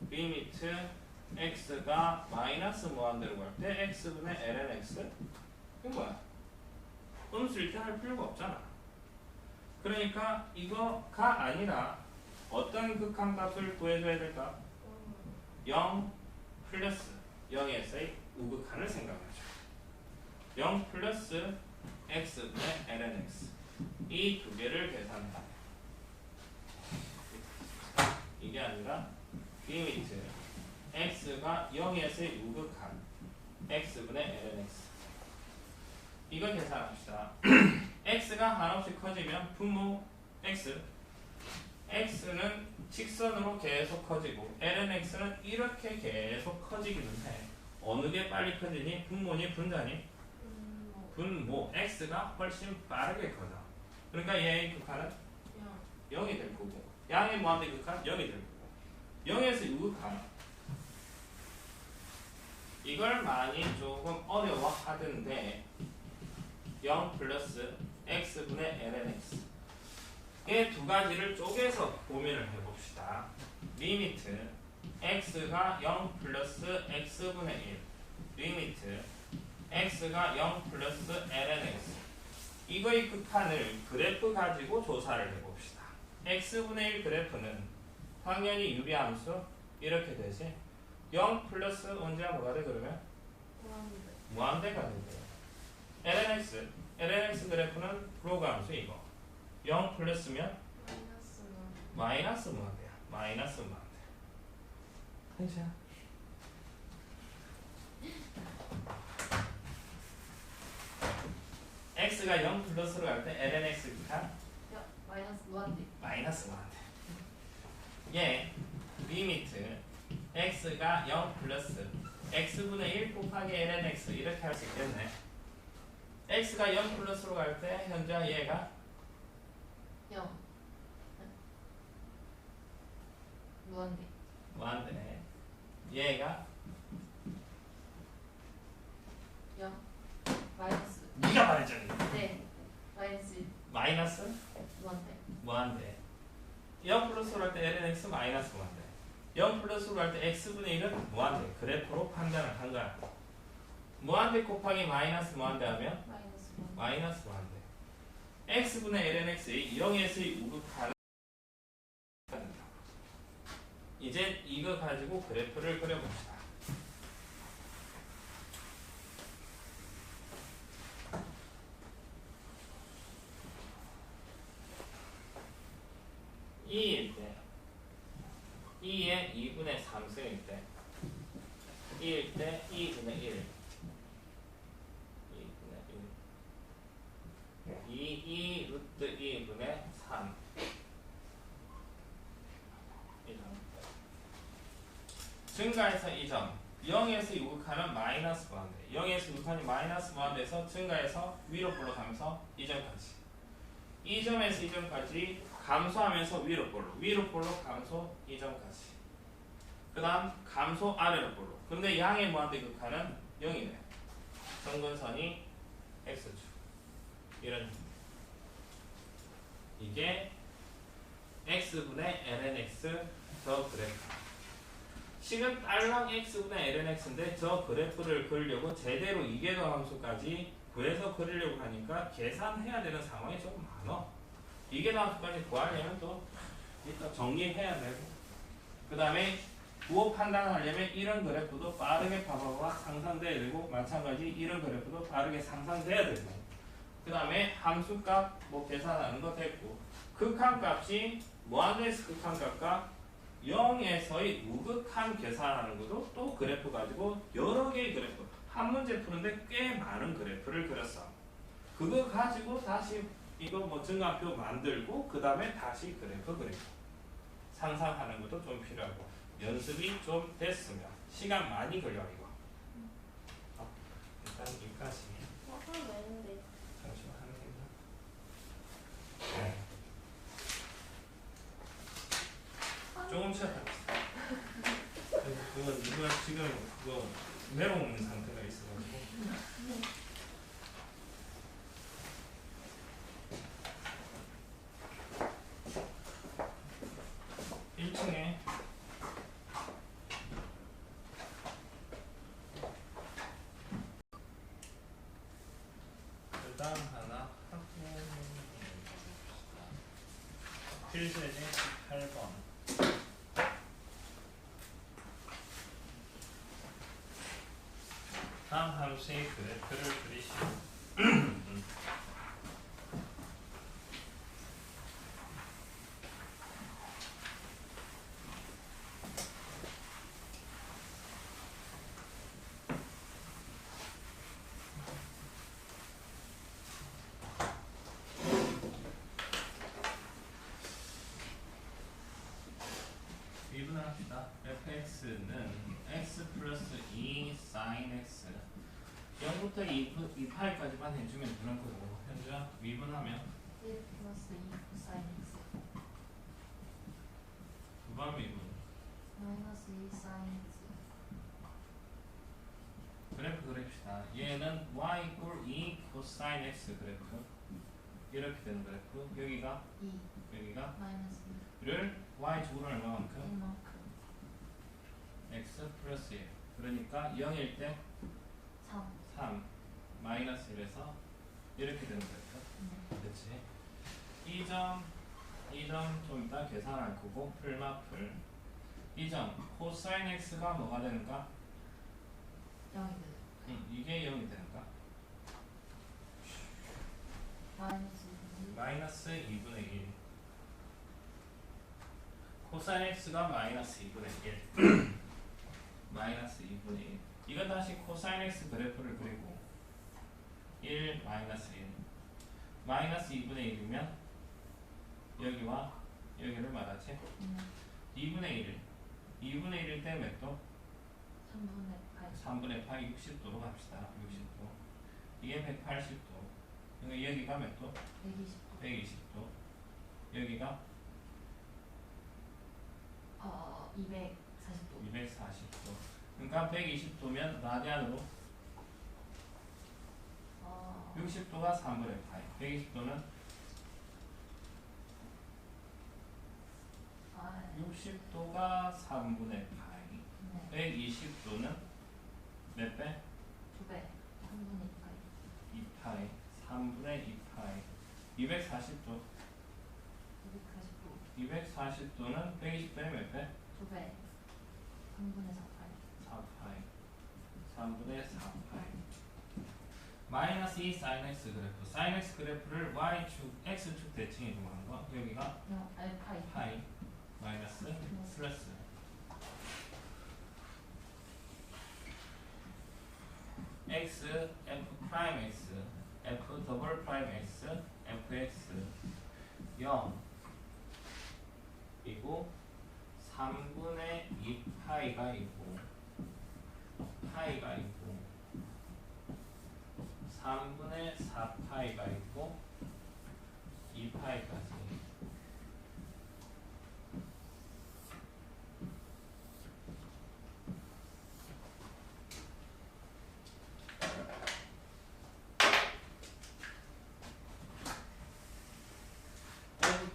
리미트 x가 마이너스 무한대로 갈 때 x분의 ln x. 이건 뭐야? 음수 일때 할 필요가 없잖아. 그러니까 이거가 아니라 어떤 극한값을 구해줘야 될까? 0 플러스 0에서의 우극한을 생각하죠. 0 플러스 x분의 ln x. 이 두 개를 계산한다. 이게 아니라 리미트 x가 0에서의 우극한 x분의 ln x. 이걸 계산합시다. x가 한없이 커지면 분모 x x는 직선으로 계속 커지고 ln x는 이렇게 계속 커지기는 해. 어느 게 빨리 커지니? 분모니 분자니? 뭐 분모. x가 훨씬 빠르게 커져. 그러니까 얘의 극한은 그냥 0이 될 거고 양의 무한대 극한 0이 될 거고 0에서 유극한 이걸 많이 조금 어려워하던데 0 플러스 x분의 ln x 이 두 가지를 쪼개서 고민을 해봅시다. 리미트 x가 0 플러스 x분의 1 리미트 x가 0 플러스 ln x 이거의 극한을 그래프 가지고 조사를 해봅시다. x분의 1 그래프는 당연히 유리함수 이렇게 되지. 0 플러스 언제야 뭐가 돼 그러면? 무한대. 무한대가 되고요. ln x 그래프는 로그 함수 이거 0 플러스면 마이너스는 마이너스 무한대야. 마이너스 무한대. 괜찮아. x가 0 플러스로 갈 때 ln x 극한 마이너스 무한대. 마이너스 무한대. 얘 리미트 x가 0 플러스 x분의 1 곱하기 ln x 이렇게 할 수 있겠네. x가 0 플러스로 갈 때 현재 얘가 0. 무한대. 무한대. 얘가 0. 마이너스. 네가 말했잖아. 네. 마이너스 1. 마이너스 무한대. 무한대. 0 플러스로 할 때 ln x 마이너스 무한대. 0 플러스로 할 때 x분의 1은 무한대. 그래프로 판단을 한 거야. 무한대 곱하기 마이너스 무한대 하면 마이너스 무한대. 마이너스 무한대. x분의 ln x의 0에서의 우극하는 이제 이거 가지고 그래프를 그려봅시다. 이일 때 2의 2분의 3승일 때 2일 때 2분의 1 2분의 1 2 루트 2분의 3 증가해서 2점 0에서 유극하는 마이너스 무한대 0에서 유극하니 마이너스 무한대에서 증가해서 위로 볼록하면서 2점까지 2점에서 2점까지 감소하면서 위로 볼록 감소 2점까지 그 다음 감소 아래로 볼록 근데 양의 무한대 극한은 0이네 정근선이 x축 이런 이게 x분의 ln x 저 그래프 지금 딸랑 x분의 ln x인데 저 그래프를 그리려고 제대로 이계도 함수까지 구해서 그리려고 하니까 계산해야 되는 상황이 조금 많아. 이계도 함수까지 구하려면 또 일단 정리해야 되고 그 다음에 부호 판단하려면 이런 그래프도 빠르게 봐봐봐 상상돼야 되고 마찬가지 이런 그래프도 빠르게 상상돼야 되고 그 다음에 함수값 뭐 계산하는 거 됐고 극한값이 무한대에서 극한값과 0에서의 우극한 계산하는 것도 또 그래프 가지고 여러 개의 그래프 한 문제 푸는데 꽤 많은 그래프를 그렸어. 그거 가지고 다시 이거 뭐 증가표 만들고 그 다음에 다시 그래프 그리고 상상하는 것도 좀 필요하고 연습이 좀 됐으면 시간 많이 걸려 이거. 일단 여기까지. 그럼 되는데. 잠시만 하는 게 있나? 조금 쉬었다. 그거 누가 지금 그거 메로운 상태가 있어가지고. 1층에 일단 하나 확인해 봅시다. 필세제 8번. 다음 함수의 그래프를 그리시오. 봅시다. fx는 x 플러스 2 sin x 0부터 2파이까지만 해주면 되는 거고 현주야 미분하면 1 플러스 2 코사인 x 두번 미분 마이너스 2 사인 x 그래프 그립시다. 얘는 y 이꼴 2 코사인 x 그래프 이렇게 되는 그래프 여기가 2 마이너스 를 y 주로는 얼마만큼? 1만큼 x 플러스 1 그러니까 0일 때 3 3 마이너스 1에서 이렇게 되는 그래프 그렇지. 이 점 좀 이따 계산할 거고 풀마풀 이 점 코사인 x가 뭐가 되는가? 0이 되죠. 이게 0이 되는가? 마이너스 2분의 1 코사인 x가 마이너스 2분의 1 마이너스 2분의 1 이건 다시 코사인 x 그래프를 그리고 1 마이너스 1 마이너스 2분의 1이면 여기와 여기를 말하지 2분의 1일 때 몇 도? 3분의 8 60도로 갑시다. 60도 이게 180도 그러니까 여기가 몇 도? 120도 120도 여기가 240도 240도 그러니까 120도면 라디안으로 60도가 3분의 8 120도는 60도가 3분의 8 120도는 몇 배? 2배 3분의 2파이 3분의 2파이 240도 240도 240도는 120도에 몇 배? 2배 3분의 4파이 4파이 3분의 4파이 마이너스 2 sin x 그래프 sin x 그래프를 y축 x축 대칭해 주는 거 여기가 알파이 파이 마이너스 플러스 x f 프라임 x f 더블 프라임 x fx 0 이고 3분의 2파이가 있고 파이가 있고 3분의 4파이가 있고 2파이까지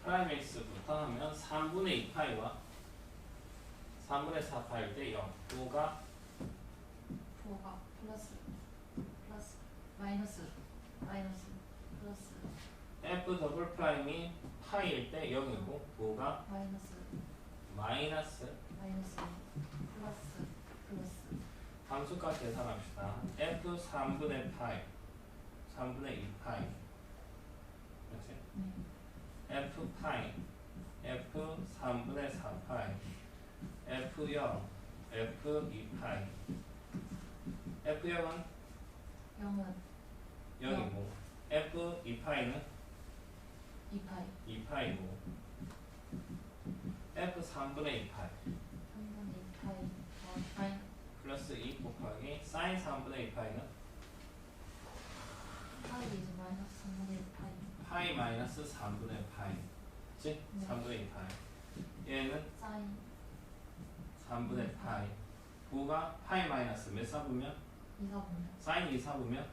프라임 x부터 하면 3분의 2파이와 3분의 4파일 때 0 부호가 플러스 마이너스 플러스 f 더블 프라임이 파이일 때 0이고 부호가 마이너스 플러스 함수값 계산합시다. f 3분의 파이 3분의 2파이 그렇지? f 파이 f 3분의 4파이 f 0 f 2파이 f 0은 0이고 f 2파이는 2파이고 f 3분의 2파이 플러스 2 곱하기 사인 3분의 2파이는 파이 마이너스 3분의 파이 그치? 3분의 2파이 얘는 사인 3분의 파이 부가 파이 마이너스 몇 사분면? 2사분면 사인 2사분면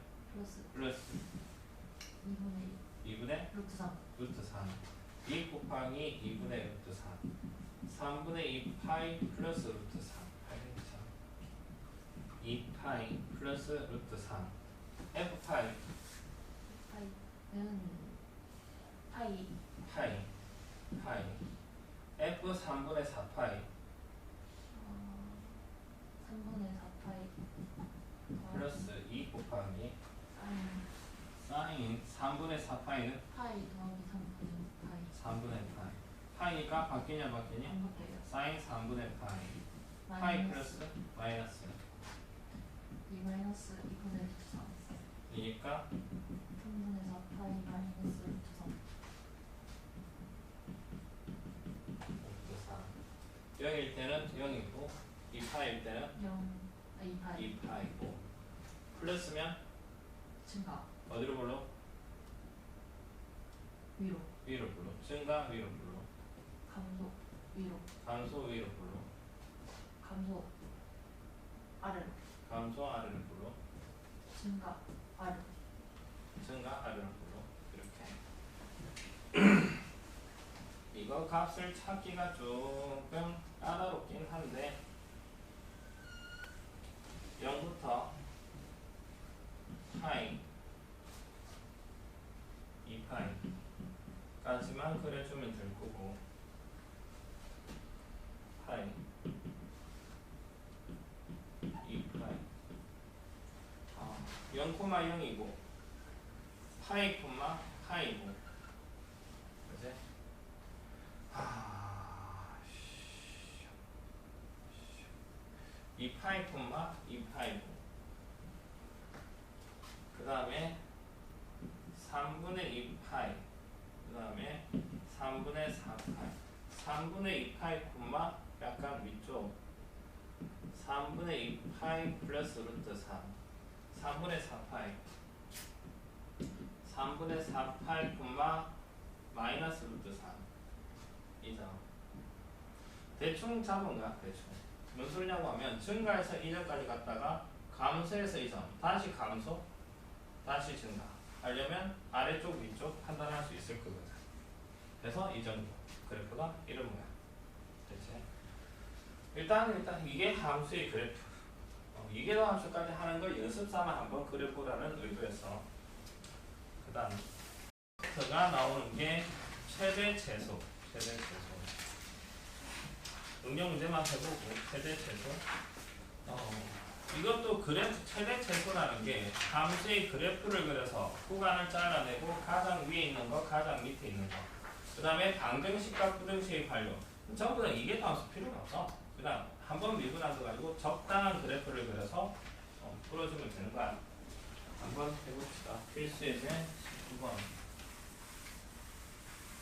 플러스 2분의 루트 3 2 곱하기 2분의 루트 3 3분의 2 파이 플러스 루트 3 2파이 플러스 루트 3 f 파이 파이 f 3분의 4파이 3분의 4파이 플러스 2 곱하기 사인 3분의 4파이는 파이 더하기 3분의 파이 3분의 파이 파이니까 바뀌냐 바뀌니? 안 바뀌어요. 사인 3분의 파이 파이 플러스 마이너스 2 마이너스 2분의 루트 3 이니까 3분의 4파이 마이너스 루트 3 루트 3 0일 때는 0이고 2파일 때는 2파이 2파이고 플러스면 증가 어디로 불러? 위로 위로 불러. 증가 위로 불러. 감소 위로 감소 위로 불러. 감소 아래로 감소 아래로 불러. 증가 아래로 증가 아래로 불러. 이렇게. 이거 값을 찾기가 조금 까다롭긴 한데 0부터 파이 2파이까지만 그려주면 될 거고 파이 2파이 0,0이고 파이 콤마 파이고 그지? 2파이 콤마 2파이고 그 다음에 3분의 2파이 그 다음에 3분의 4파이 3분의 2파이 콤마 약간 위쪽 3분의 2파이 플러스 루트 3 3분의 4파이 3분의 4파이 콤마 마이너스 루트 3 이점 대충 잡은 거야 대충 무슨 소리냐고 하면 증가해서 2점까지 갔다가 감소해서 2점 다시 감소 다시 증가 하려면 아래쪽 위쪽 판단할 수 있을 거거든 그래서 이 정도 그래프가 이런 거야 대체 일단 이게 함수의 그래프 이계도 함수까지 하는 걸 연습 삼아 한번 그려보라는 의도에서 그 다음 가 나오는 게 최대 최소 응용 문제만 해보고 최대 최소 이것도 그래프 최대 최소라는 게 함수의 그래프를 그려서 구간을 잘라내고 가장 위에 있는 거 가장 밑에 있는 거 그 다음에 방정식과 부등식의 활용 전부 다 이계도 함수 필요가 없어 그냥 한번 밀고 나서 가지고 적당한 그래프를 그려서 풀어주면 되는 거야 한번 해봅시다 필수 예제 19번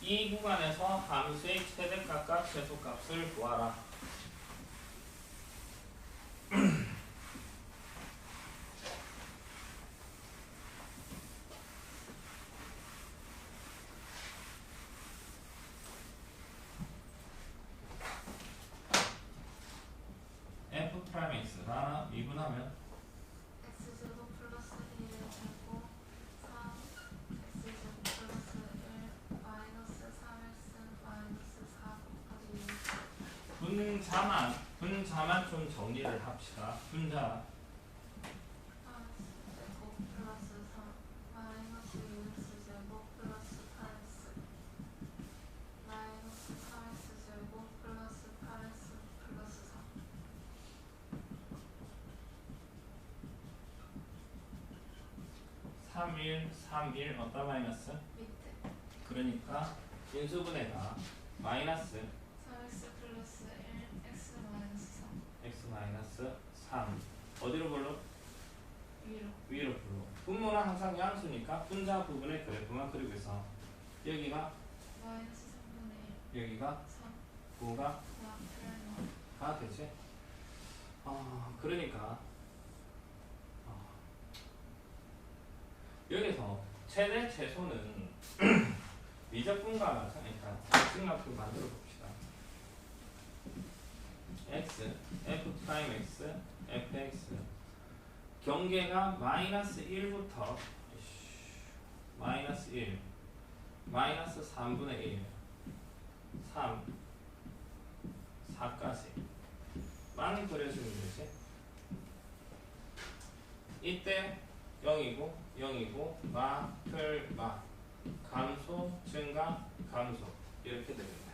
이 구간에서 함수의 최대값과 최소값을 구하라 F'X가 미분하면 x제곱 플러스 1 제곱 3 x제곱 플러스 1 마이너스 3x 마이너스 4 곱하기 분자만 좀 정리를 합시다. 분자 4x제곱 플러스 3 마이너스 6x제곱 플러스 8x 마이너스 3x제곱 플러스 8x 플러스 4 3일 어디다 마이너스? 밑에 그러니까 인수분해가 마이너스 3x 플러스 1 x 마이너스 3 x 마이너스 3 어디로 불러? 위로 위로 불러. 분모는 항상 양수니까 분자 부분의 그래프만 그리고 있어. 여기가 마이너스 3분의 1 여기가 3 9가 4 다 되지? 그러니까 여기서 최대 최소는 미적분과 마찬가지니까 증납을 만들어 봅시다. x, f'x, fx 경계가 마이너스 1부터 마이너스 1, 마이너스 3분의 1, 3, 4까지 많이 그려주면 되지. 이때 0이고 마, 틀, 마 감소, 증가, 감소 이렇게 됩니다.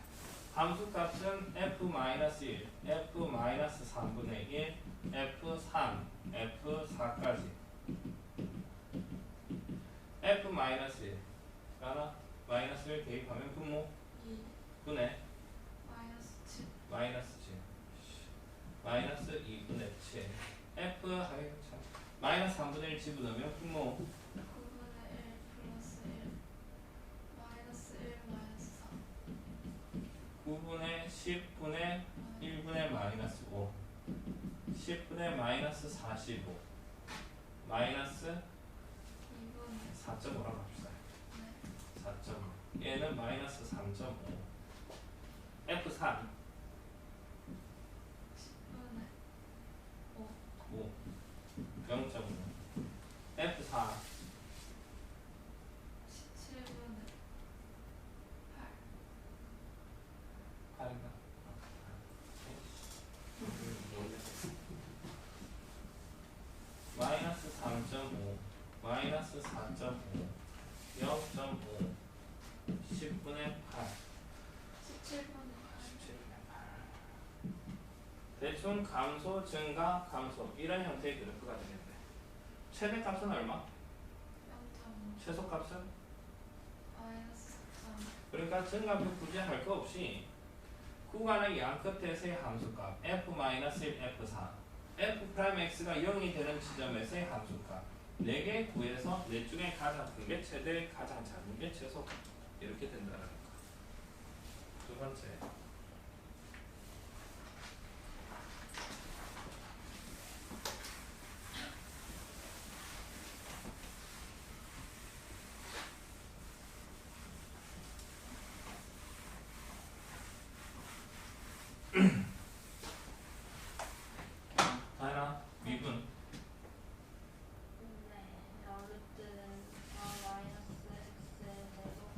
함수값은 f-1, f-3분의 1, f3, f4까지 f-1 하나 마이너스를 대입하면 분모 2 분의 마이너스 7 마이너스 7 마이너스 2분의 7 f 참 마이너스 3분의 1 집어넣으면 분모 9분의 1 플러스 1 마이너스 1 마이너스 4 9분의 10분의 1분의 10분의 마이너스 45 마이너스 2분의 4.5라고 합시다. 4.5 얘는 마이너스 3.5 F3 10분의 5 0.5 F4 17분의 8 8인가? 마이너스 3.5 마이너스 4.5 0.5 10분의 8 17분의 17분의 8 대충 감소 증가 감소 이런 형태의 그래프가 되겠네. 최대값은 얼마? 0.5 최소값은? 마이너스 4.5 그러니까 증가표 굳이 할 거 없이 구간의 양 끝에서의 함수값 f-1, f4 f'x가 0이 되는 지점에서의 함수값 4개 구해서 넷 중에 가장 큰 게 최대, 가장 작은 게 최소 이렇게 된다는 거. 두 번째 다현아 미분 네, 루트는 4 마이너스 x 제곱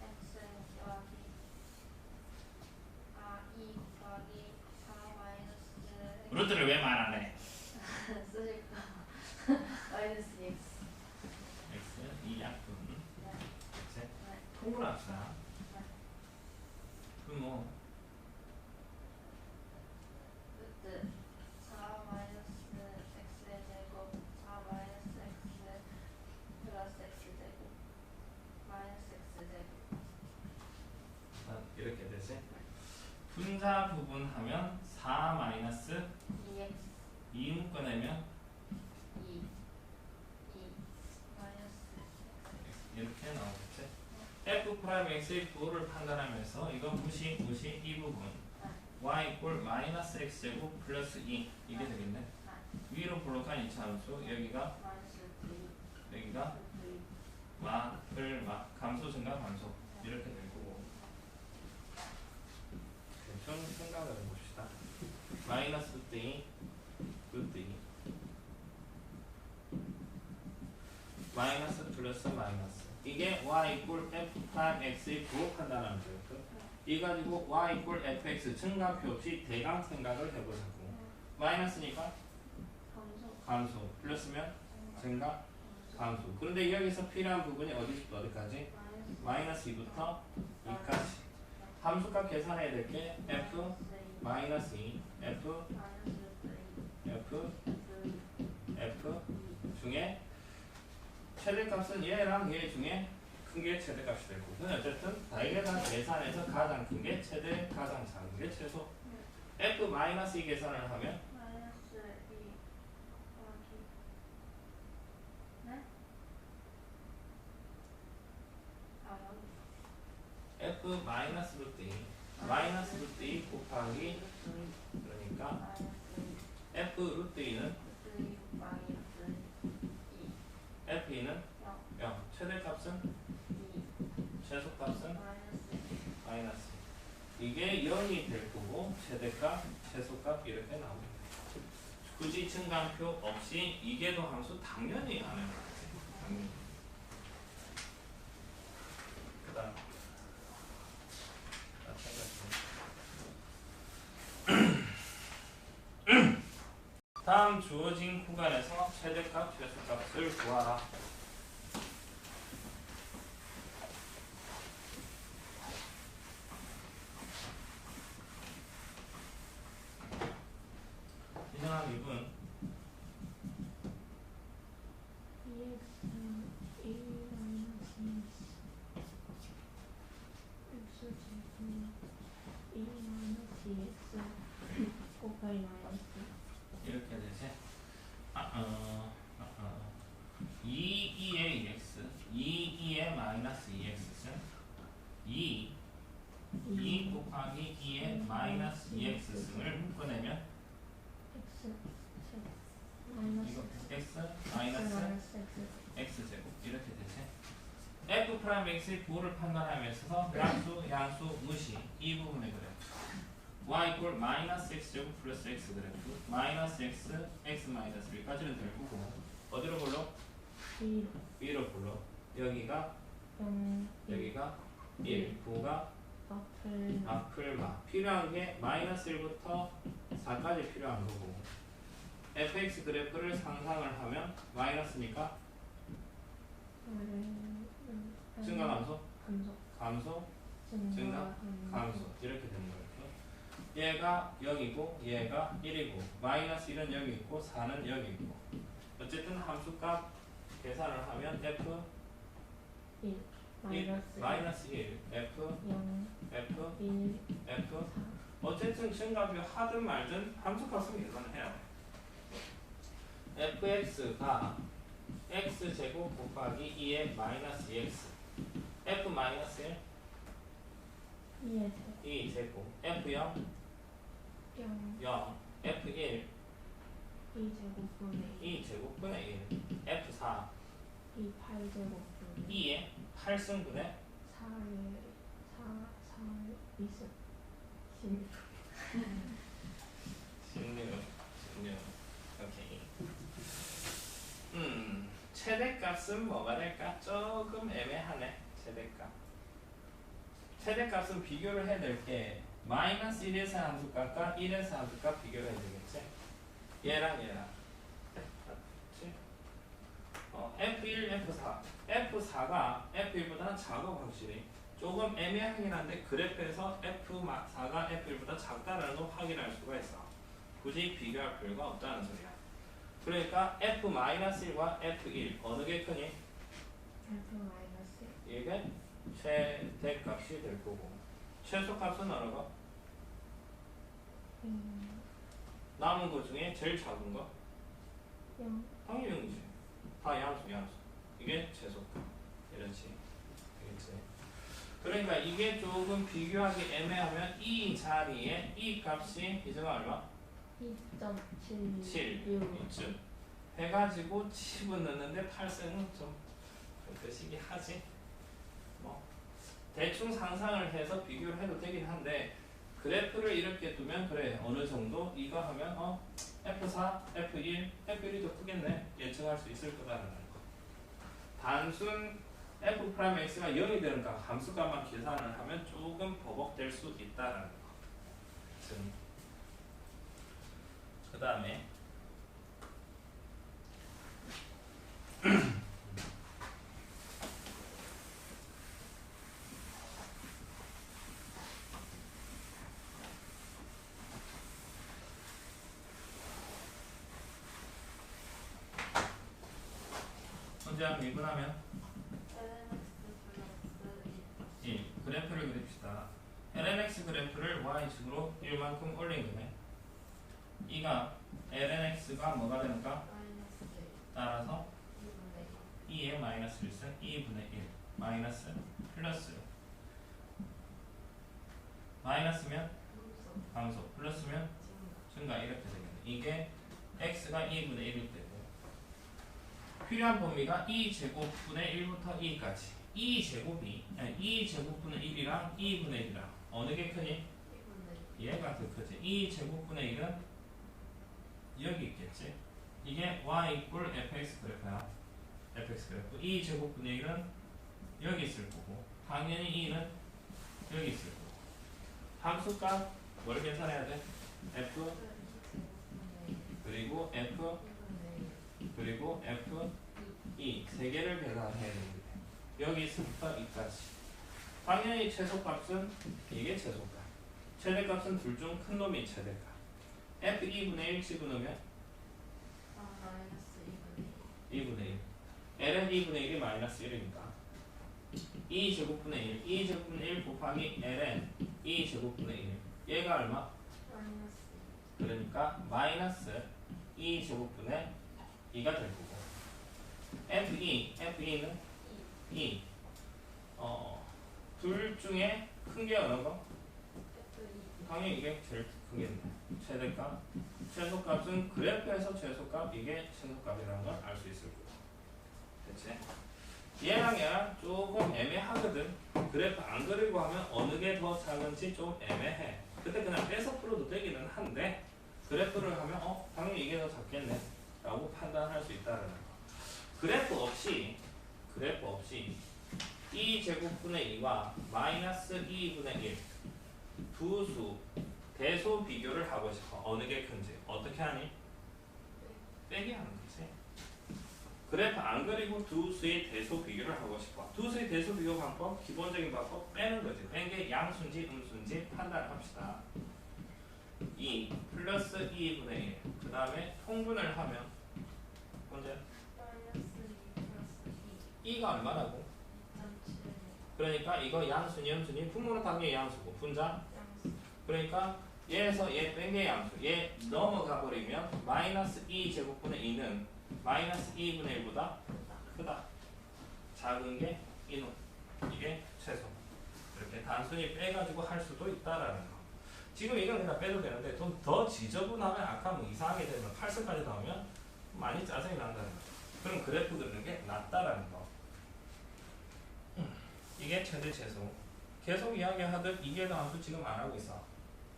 x 곱하기 2 곱하기 4 마이너스 루트를 왜 말 안 해? 쓰실까? 마이너스 x. x 이 약분 네, 그치? 네, 통분합시다. 네. 그럼 뭐 루트 4 마이너스 x 제곱 4 마이너스 x 플러스 x 제곱 마이너스 x 제곱. 이렇게 되지? 분자 부분하면 4 마이너스 2x 2 묶어내면 2 마이너스 이렇게 나오겠지? f'x의 부호를 판단하면서 이거 무시 이 부분 y 이꼴 마이너스 x제곱 플러스 2 이게 되겠네. 위로 볼록한 이차함수 여기가 마이너스 루트 2 여기가 루트 2 감소 증가 감소 이렇게 될 거고 대충 생각을 해봅시다. 마이너스 루트 2 루트 2 마이너스 플러스 마이너스 이게 y 이꼴 f 프라임 x의 부호 판단하는 거였고 이 가지고 y 이꼴 fx 증가표 없이 대강 생각을 해보자고. 마이너스니까 감소 감소 플러스면 증가 감소. 그런데 여기서 필요한 부분이 어디부터 어디까지? 마이너스 2부터 2까지. 함수값 계산해야 될 게 f 마이너스 2 f f f 중에 최대값은 얘랑 얘 중에 큰 게 최대값이 되고 근데 어쨌든 다이래가 계산해서 가장 큰 게 최대 가장 작은 게 최소 f 마이너스 2 계산을 하면 마이너스 2 더하기 네? 아 여기 f 마이너스 루트 2 마이너스 루트 2 곱하기 그러니까 마이너스 2 f 루트 2는 루트 2 곱하기 루트 2 f2는 0 0 최대값은 2 최소값은 마이너스 마이너스 이게 0이 될 거고 최대값 최소값 이렇게 나옵니다. 굳이 증가표 없이 이계도 함수 당연히 하는 거지. 당연히. 그다음 다음 주어진 구간에서 최대값 최소값을 구하라. 이상한 미분 2x는 1 마이너스 x 제곱 1 마이너스 2x 곱하기 마이너스 이렇게 되지. 2의 2x 2의 마이너스 2x는 2 곱하기 2의 마이너스 2x승을 묶어내면 x f 프라임 x의 부호를 판단함에 있어서 양수, 양수 무시 이 부분의 그래프 y 이꼴 마이너스 x제곱 플러스 x 그래프 마이너스 x, x 마이너스 1까지는 될 거고 어디로 불러? 1, 위로 불러 여기가 0, 여기가 1 부호가 앞을 앞을마 필요한 게 마이너스 1부터 4까지 필요한 거고 fx 그래프를 상상을 하면 마이너스니까 증가 감소? 감소, 감소? 증가, 증가? 감소 이렇게 되는 거예요. 얘가 0이고 얘가 1이고 마이너스 1은 여기 있고 4는 여기 있고 어쨌든 함수값 계산을 하면 f 1, 마이너스 마이너스 1 f 0, f 1, f 4, 어쨌든 증가비 하든 말든 함수값은 계산을 해야 돼. fx가 x제곱 곱하기 2의 마이너스 2x f 마이너스 1 2의 제곱, 2제곱 f0 0, 0 f1 2제곱분의 2제곱분의 1 f4 2, 8제곱분의 2의 8승분의 4의 4, 2승 16 16 오케이. 최대값은 뭐가 될까? 조금 애매하네. 최대값은 비교를 해야 될 게 마이너스 1에서 함수값과 1에서 함수값 비교를 해야 되겠지? 얘랑 맞지? F1, F4 F4가 F1보다는 작아 확실히 조금 애매하긴 한데 그래프에서 F4가 F1보다 작다는 걸 확인할 수가 있어. 굳이 비교할 필요가 없다는 소리야. 그러니까 F-1과 F1 어느 게 크니? F 마이너스 이게 최대값이 될 거고 최소값은 어느 거? 남은 것 중에 제일 작은 거? 0, 당연히 0이지. 다 양수. 이게 최소값. 이렇지. 알겠지? 그러니까 이게 조금 비교하기 애매하면 이 자리에 이 값이 이제가 얼마? 2.76 7 이쯤 해가지고 집어넣는데 8승은 좀 그시기 하지. 뭐 대충 상상을 해서 비교를 해도 되긴 한데 그래프를 이렇게 두면 그래 어느 정도 이거 하면 F4, F1, F1이 더 크겠네 예측할 수 있을 거다라는 거. 단순 F 프라임 X가 0이 되는 값 함수값만 계산을 하면 조금 버벅될 수 있다라는 거. 그 다음에 문제한 미분하면 lnx 플러스 1 그래프를 그립시다. lnx 그래프를 y축으로 1만큼 올린 거네. 이가 lnx가 뭐가 되는가? 마이너스 1 따라서 2분의 2의 마이너스 1승 2분의 1 마이너스 플러스 마이너스면 1 감소 플러스면 증가 증가 이렇게 되겠네. 이게 x가 2분의 1일 때고 필요한 범위가 2제곱분의 1부터 2까지 2제곱분의 1이랑 2분의 1이랑 어느 게 크니? 2분의 얘가 더 크지. 2제곱분의 1은 여기 있겠지. 이게 y 이꼴 fx 그래프야. fx 그래프 2제곱분의 1은 여기 있을 거고 당연히 2는 여기 있을 거고 함수값 뭘 계산해야 돼? f 2제곱분의 그리고 f 1분의 그리고 f 2세 개를 계산해야 되는데 여기서부터 2까지 당연히 최소값은 이게 최소값 최대값은 둘 중 큰 놈이 최대값 f 2분의 1 집어넣으면 마이너스 2분의 2분의 1 l은 2분의 1이 마이너스 1이니까 2제곱분의 1 2제곱분의 1 곱하기 ln 2제곱분의 1 얘가 얼마? 1 마이너스 그러니까 마이너스 2제곱분의 2가 될 거고 F2는 2 둘 중에 큰 게 어느 거? F2 당연히 이게 제일 크겠네. 최대값 최소값은 그래프에서 최소값 이게 최소값이라는 걸 알 수 있을 거고 됐지? 얘랑 조금 애매하거든. 그래프 안 그리고 하면 어느 게 더 작은지 좀 애매해. 그때 그냥 빼서 풀어도 되기는 한데 그래프를 하면 당연히 이게 더 작겠네 라고 판단할 수 있다는 거. 그래프 없이 e 제곱분의 2와 마이너스 2분의 1 두 수 대소 비교를 하고 싶어. 어느 게 큰지. 어떻게 하니? 빼기 하는 거지. 그래프 안 그리고 두 수의 대소 비교를 하고 싶어. 두 수의 대소 비교 방법, 기본적인 방법 빼는 거지. 뺀 게 양수인지 음수인지 판단을 합시다. 2 플러스 2분의 1. 그 다음에 통분을 하면 언제? 마이너스 2 플러스 2 2가 얼마라고? 2.7 그러니까 이거 양수니 음수니 분모는 당연히 양수고 분자. 양수 그러니까 얘에서 얘 뺀 게 양수. 얘 넘어가 버리면 마이너스 2 제곱분의 2는 마이너스 2분의 1보다 크다. 작은 게 이놈. 이게 최소. 이렇게 단순히 빼가지고 할 수도 있다라는 거. 지금 이건 그냥 빼도 되는데 좀 더 지저분하면 아까 뭐 이상하게 되면 8승까지 나오면 많이 짜증이 난다는 거. 그럼 그래프 그리는 게 낫다라는 거. 이게 최대 최소. 계속 이야기하듯 이게 더함수 지금 안 하고 있어.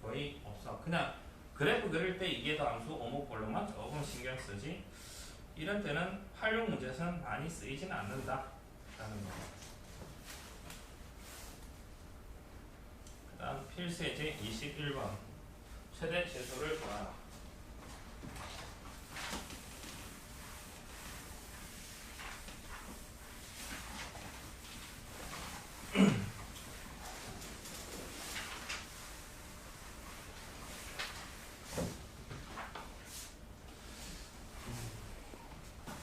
거의 없어. 그냥 그래프 그릴 때 이게 더함수 오목볼로만 조금 신경 쓰지. 이런 때는 활용 문제에서는 많이 쓰이진 않는다 라는 거. 그 다음 필수예제 21번 최대 최소를 구하라.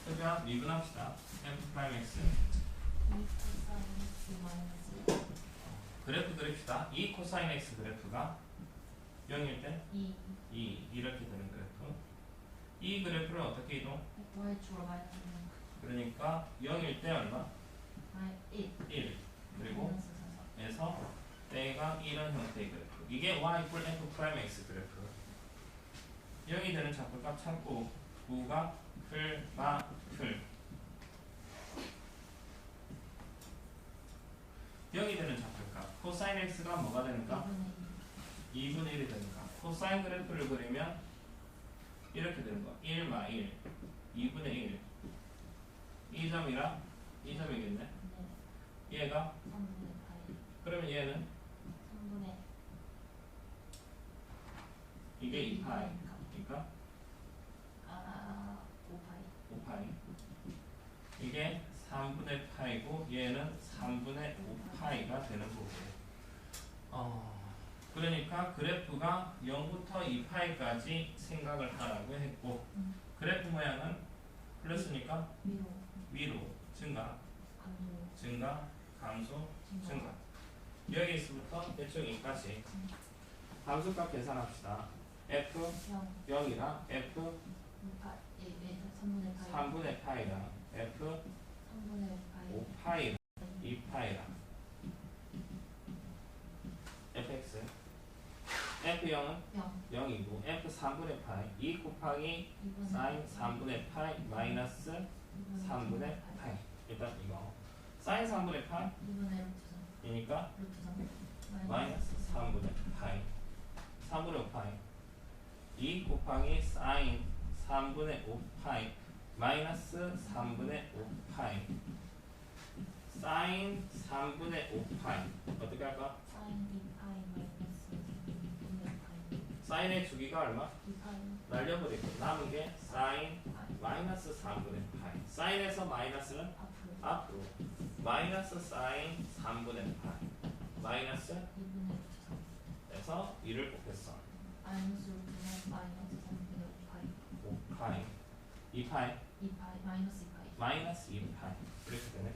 그냥 미분합시다. f 프라임 x 그래프 그립시다. 2 코사인 x 그래프가 0일 때 2 이렇게 되는 그래프. 이 그래프를 어떻게 이동? 그러니까 0일 때 얼마? 1 그리고 에서 때가 이런 형태의 그래프. 이게 y 이퀄 f 프라임 x 그래프. 0이 되는 좌표값 찾고 9가 풀 0이 되는 좌표값 코사인 x가 뭐가 되는가? 2분의 1이 되는가? 코사인 그래프를 그리면 이렇게 되는 거 1 마 1 2분의 1 이 점이랑 이 점이겠네. 얘가 그러면 얘는 이게 2파이 그러니까 5파이 이게 3분의 파이고 얘는 3분의 5파이가 되는 거고. 그러니까 그래프가 0부터 2파이까지 생각을 하라고 했고 그래프 모양은 플러스니까 위로 증가 감소 증가 여기서부터 대충 2까지 함수값 계산합시다. f 0이랑 f 3분의 파이랑 f 5파이랑 2파이랑 fx f0은 0이고 f 3분의 파이 2 곱하기 사인 3분의 파이 마이너스 3분의 파이. 일단 이거 사인 3분의 파이이니까 마이너스 3분의 파이 3분의 5파이 2 곱하기 사인 3분의 5파이 마이너스 3분의 5파이 사인 3분의 5파이 어떻게 할까? 사인의 주기가 얼마? 날려버리고 남은 게 사인 마이너스 3분의 파이. 사인에서 마이너스는 앞으로 마이너스 사인 3분의 파이 마이너스 에서 2를 곱했어. 5파이 2파이 마이너스 2파이 이렇게 되네.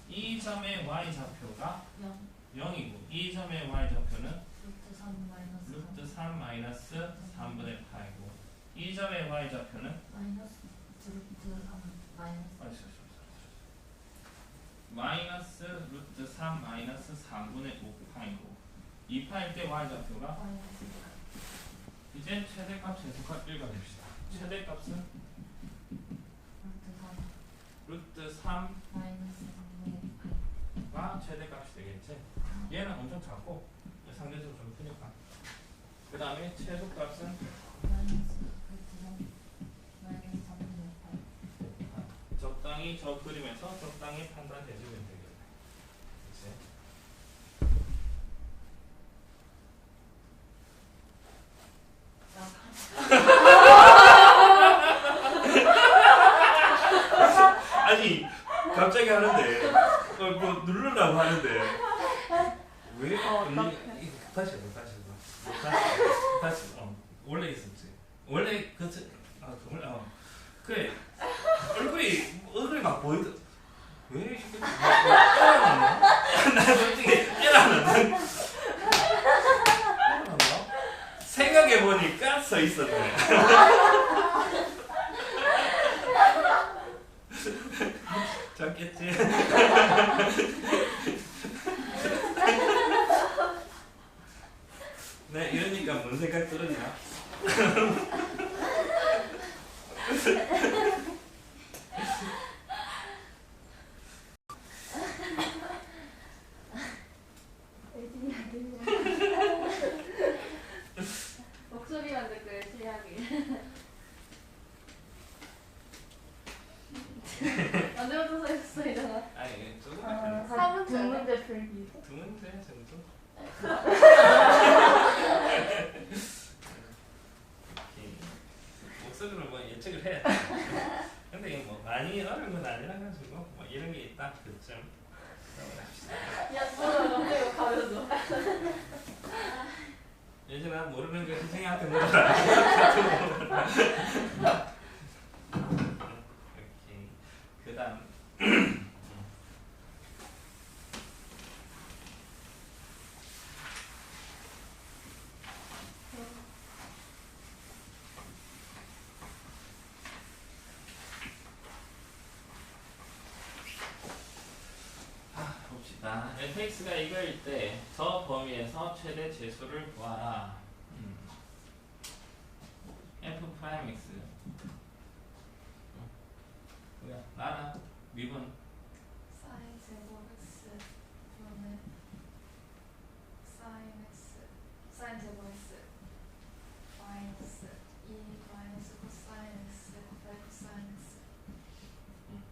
이 점의 y좌표가 0이고 이 점의 y좌표는 루트 3 마이너스 3분의 파이고 이 점의 y좌표는 마이너스 루트 3 마이너스 3분의 5파이고 2파일 때 y좌표가 이제 최대값 최소값 읽어냅시다. 최대값은 루트 3가 마이너스 3분의 최대값이 되겠지. 얘는 엄청 작고 상대적으로 좀 크니까. 그 다음에 최소값은 마이너스 루트 3 마이너스 3분의 8 적당히 저 그림에서 적당히 판단해주면 되겠네. 그치? 아니 갑자기 하는데 뭐 누르려고 하는데 왜? 다시 원래 있었지. 원래 원래 그래 얼굴이 막 보이더. 왜 이렇게 깨라는 나 솔직히 깨라는 생각해 보니까 서 있었네. 잡겠지. 네 이러니까 뭔 생각 들었냐? 목소리만 듣고 열심히 하기. 언제부터 서 있었어 이잖아. 아니 조금 두 문제 풀기. 두 문제 정도. 목소리로 뭐 예측을 해야 돼. 근데 이게 뭐 많이 어려운 건 아니라 가지고 뭐 이런 게 있다 그쯤 넘어갑시다. 야, 뭐야, 너무 가려줘. 예진아 모르는 거 희생이한테 물어라. 오케이. 그다음. 봅시다. fx가 이거일 때 저 범위에서 최대 제수를 구하라. f 프라임 x 뭐야? 나라 미분 사인 제곱 x 분의 사인 x 사인 제곱 x 마이너스 2 마이너스 코사인 x 곱하기 코사인 x.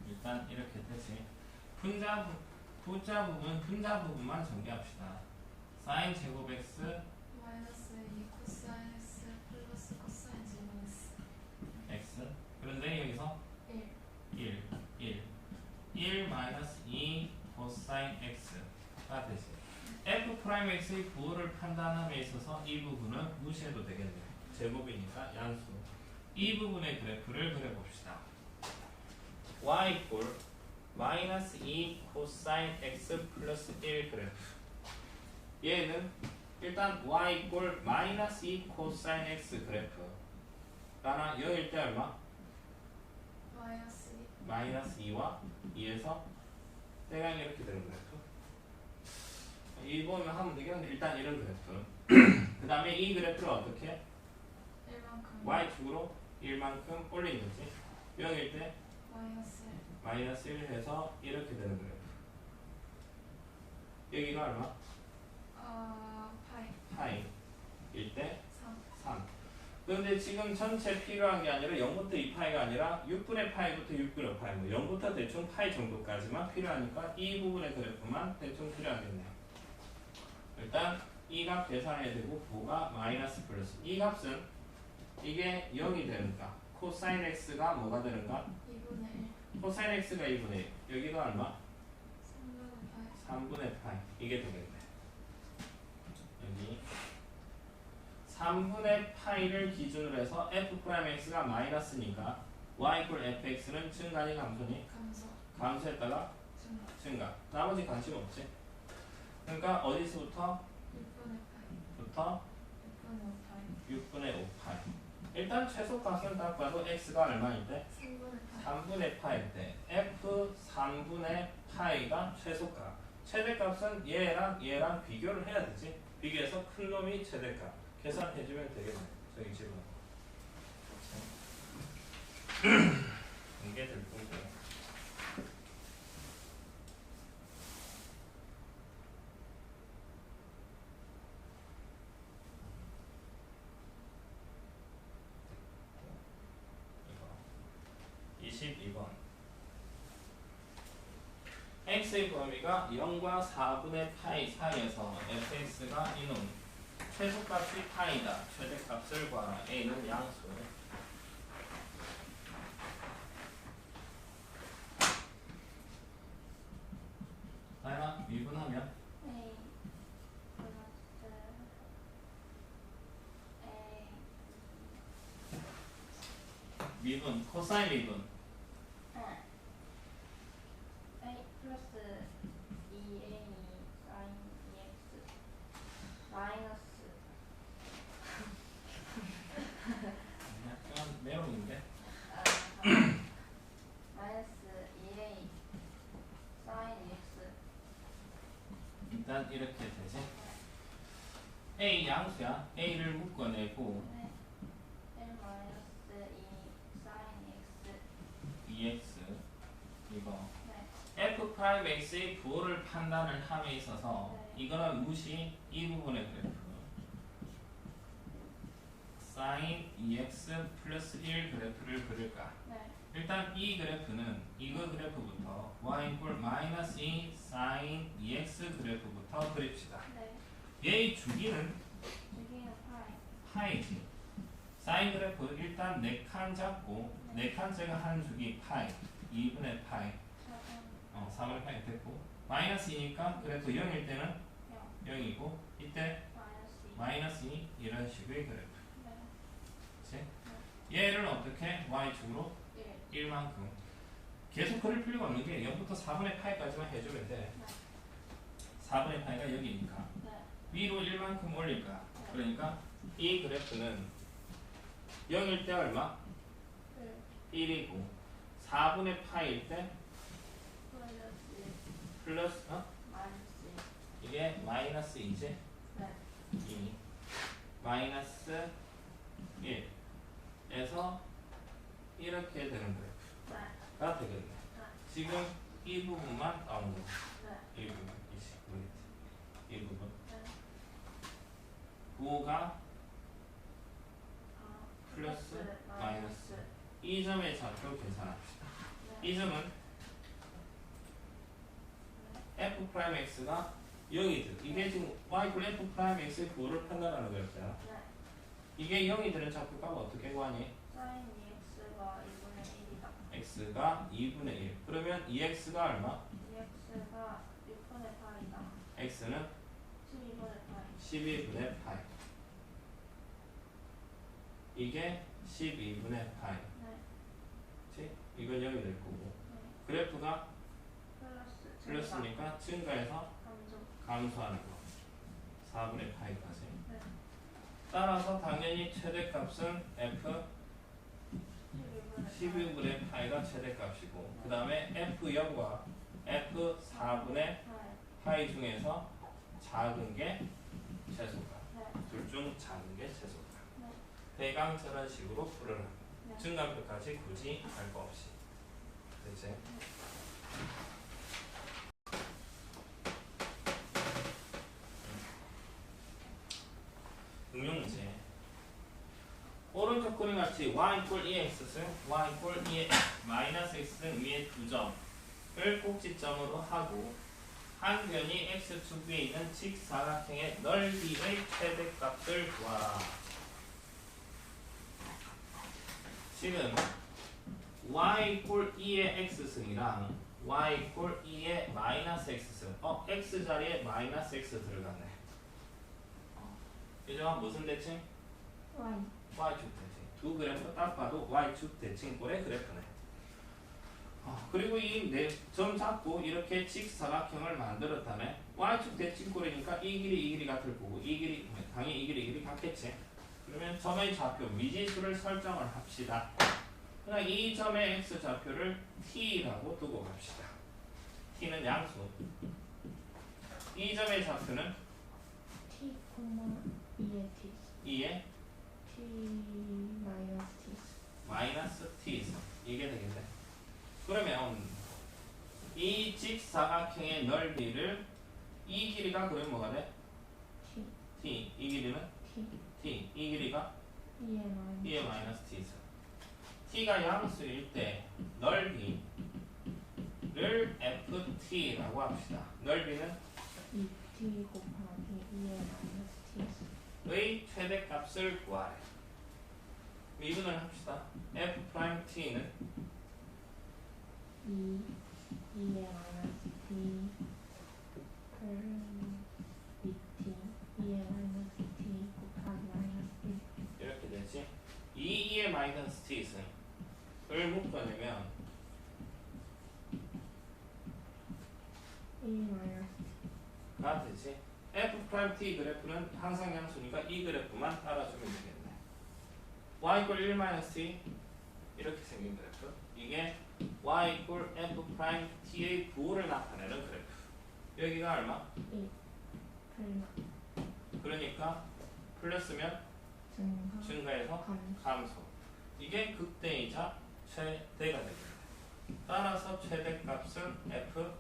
일단 이렇게 되지. 분자 부분만 정리합시다. 사인 제곱 x 마이너스 2 코사인 x 플러스 코사인 제곱 x. x 그런데 여기서 1 마이너스 2 코사인 x가 되지. f 프라임 x의 부호를 판단함에 있어서 이 부분은 무시해도 되겠네요. 제곱이니까 양수. 이 부분의 그래프를 그려봅시다. y 이꼴 마이너스 2 코사인 x 플러스 1 그래프. 얘는 일단 y 이꼴 마이너스 2 코사인 x 그래프. 라나 0일 때 얼마? 마이너스 2. 마이너스 2와 2에서 대강 이렇게 되는 그래프. 이거는 하면 되겠는데 일단 이런 그래프. 그 다음에 이 그래프를 어떻게? 1만큼 y축으로 1만큼 올린 거지. 0일 때 마이너스 1. 마이너스 1 해서 이렇게 되는 그래프. 여기가 얼마? 파이 파이일 때 3. 3. 그런데 지금 전체 필요한 게 아니라 0부터 2파이가 아니라 6분의 파이부터 6분의 파이, 뭐 0부터 대충 파이 정도까지만 필요하니까 이 부분의 그래프만 대충 필요하겠네요. 일단 이 값 계산해야 되고 부가 마이너스 플러스. 이 값은 이게 0이 되는가? 코사인 x가 뭐가 되는가? 2분의 1. 코사인 x가 2분의 1. 여기가 얼마? 3분의 파이. 3분의 파이. 이게 되겠네. 여기 3분의 파이를 기준으로 해서 f 프라임 x가 마이너스니까 y 이퀄 fx는 증가니 감소니? 감소. 감소했다가 증가. 증가. 나머지 관심 없지. 그러니까 어디서부터? 6분의 파이. 부터 6분의 5파이. 6분의 5파이. 일단 최소값은 딱 봐도 x가 얼마일 때? 3분의 파이. 3분의 파일 때 f 3분의 파이가 최소값. 최대값은 얘랑 비교를 해야 되지. 비교해서 큰 놈이 최대값. 계산해주면 되겠네. 저기 집어넣어. 이게 될 거고. x의 범위가 0과 4분의 파이 사이에서 fx가 이놈 최소값이 파이다. 최대값을 구하라. a는 양수. 다음아 미분하면 A 플러스 A 미분 코사인 미분 A 플러스 2A 사인 2X 마이너스 약간 메롱인데 마이너스 2A 사인 2X 일단 이렇게 되지. a 양수야. a를 묶어내고 네 1 마이너스 2 사인 2X 2x 이거 네 f 프라임 x의 부호를 판단을 함에 있어서 네. 이거는 무시. 이 부분의 그래프 사인 2x 플러스 1 그래프를 그릴까? 네 일단 이 그래프는 이거 그래프부터 y 이꼴 마이너스 2 사인 2x 그래프부터 그립시다. 네 얘의 주기는 여기는 파이 파이지. 사인 그래프 일단 4칸 잡고 4칸째가 한 주기 파이 2분의 파이 4분의 파이 됐고 마이너스 2니까 그래프 0일 때는 0 0이고 이때 마이너스 2 마이너스 2 이런 식의 그래프. 네 그치? 얘를 어떻게 y축으로 1 1만큼 계속 그릴 필요가 없는 게 0부터 4분의 파이까지만 해주면 돼. 4분의 파이가 여기니까 네 위로 1만큼 올릴까? 그러니까 이 그래프는 0일 때 얼마? 1 1이고 4분의 파이일 때 플러스 플러스 마이너스 이게 마이너스 2지? 네 2 마이너스 1에서 이렇게 되는 그래프가 네 되겠네. 지금 이 부분만 나온 거. 네 이 부분, 이 부분. 네 부호가 플러스 마이너스. 이 점의 좌표 계산합시다. 이 점은 f 프라임 x가 0이든 이게 지금 y 이퀄 f 프라임 x의 부호를 판단하는 거였잖아. 이게 0이 되는 좌표값 어떻게 구하니? 사인 2x가 2분의 1이다 x가 2분의 1. 그러면 2x가 얼마? 2x가 6분의 8이다 x는 12분의 8 12분의 파이. 이게 12분의 파이. 네 그치? 이건 0이 될 거고. 네 그래프가 플러스 플러스니까 증가해서 감소 감소하는 거. 4분의 파이까지. 네 따라서 당연히 최대값은 f 12분의 파이가 최대값이고 그 다음에 f0과 f4분의 8 파이 중에서 작은 게 최소값. 네 둘 중 작은 게 최소값. 네 대강 저런 식으로 풀어라. 네 증가표까지 굳이 할 거 없이. 됐지? 응용 문제. 오른쪽 그림 같이 y 이꼴 2x, y 이꼴 2 마이너스 x 등 위의 두 점을 꼭지점으로 하고 한 변이 x축에 있는 직사각형의 넓이의 최대값을 구하라. 지금 y 이꼴 2의 x승이랑 y 이꼴 2의 마이너스 x승 x 자리에 마이너스 x 들어갔네. 이 점은 무슨 대칭? Y y축 대칭. 두 그래프 딱 봐도 y축 대칭꼴의 그래프네. 그리고 이 네 점 잡고 이렇게 직사각형을 만들었다면 y축 대칭꼴이니까 이 길이 이 길이 같을 거고 이 길이 당연히 이 길이 이 길이 같겠지. 그러면 점의 좌표 미지수를 설정을 합시다. 그냥 이 점의 x 좌표를 t라고 두고 갑시다. t는 양수. 이 점의 좌표는 T, 2의 T 2의 T 마이너스 T 마이너스 t 이게 되겠네. 그러면 이 직사각형의 넓이를 이 길이가 그러면 뭐가 돼? T t. 이 길이는 T t. 이 길이가 2의 2의 마이너스 마이너스 t. t가 양수일 때 넓이 를 ft라고 합시다. 넓이는 2t 곱하기 2의 마이너스 t 의 최대값을 구하래. 미분을 합시다. f't는 2의 마이너스 t 그럼 2t 2의 마이너스 t 곱하기 마이너스 1 이렇게 되지. 2의 마이너스 t승을 묶어내면 2의 마이너스 가 되지. f't 그래프는 항상 양수니까 이 그래프만 따라주면 되겠네. y = 1-t 이렇게 생긴 그래프. 이게 y = f't의 부호를 나타내는 그래프. 여기가 얼마? 1 플러스 그러니까 플러스면 증가 증가해서 감소 감소. 이게 극대이자 최대가 되겠네. 따라서 최대값은 f1,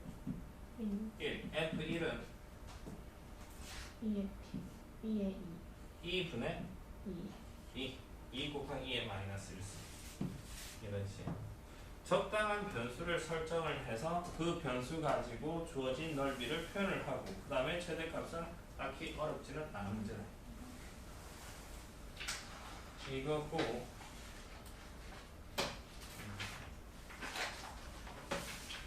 1 f1은 2의 t 2의 2분의 2 2 곱하기 2의 마이너스 1 이런 식. 적당한 변수를 설정을 해서 그 변수 가지고 주어진 넓이를 표현을 하고 그 다음에 최대값은 딱히 어렵지는 않은 문제다. 이거고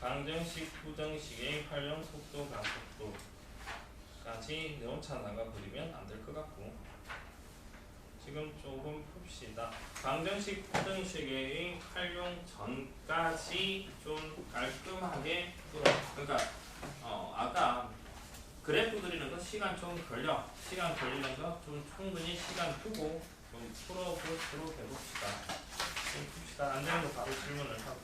방정식, 부정식의 활용 속도, 가속도까지 내용차 나가 버리면 안 될 것 같고 지금 조금 풉시다. 방정식, 부정식의 활용 전까지 좀 깔끔하게 그러니까 아까 그래프 그리는 거 시간 좀 걸려. 시간 걸리는 거 좀 충분히 시간 두고 좀 풀어보도록 해봅시다. 좀 풉시다. 안 되는 거 바로 질문을 하고.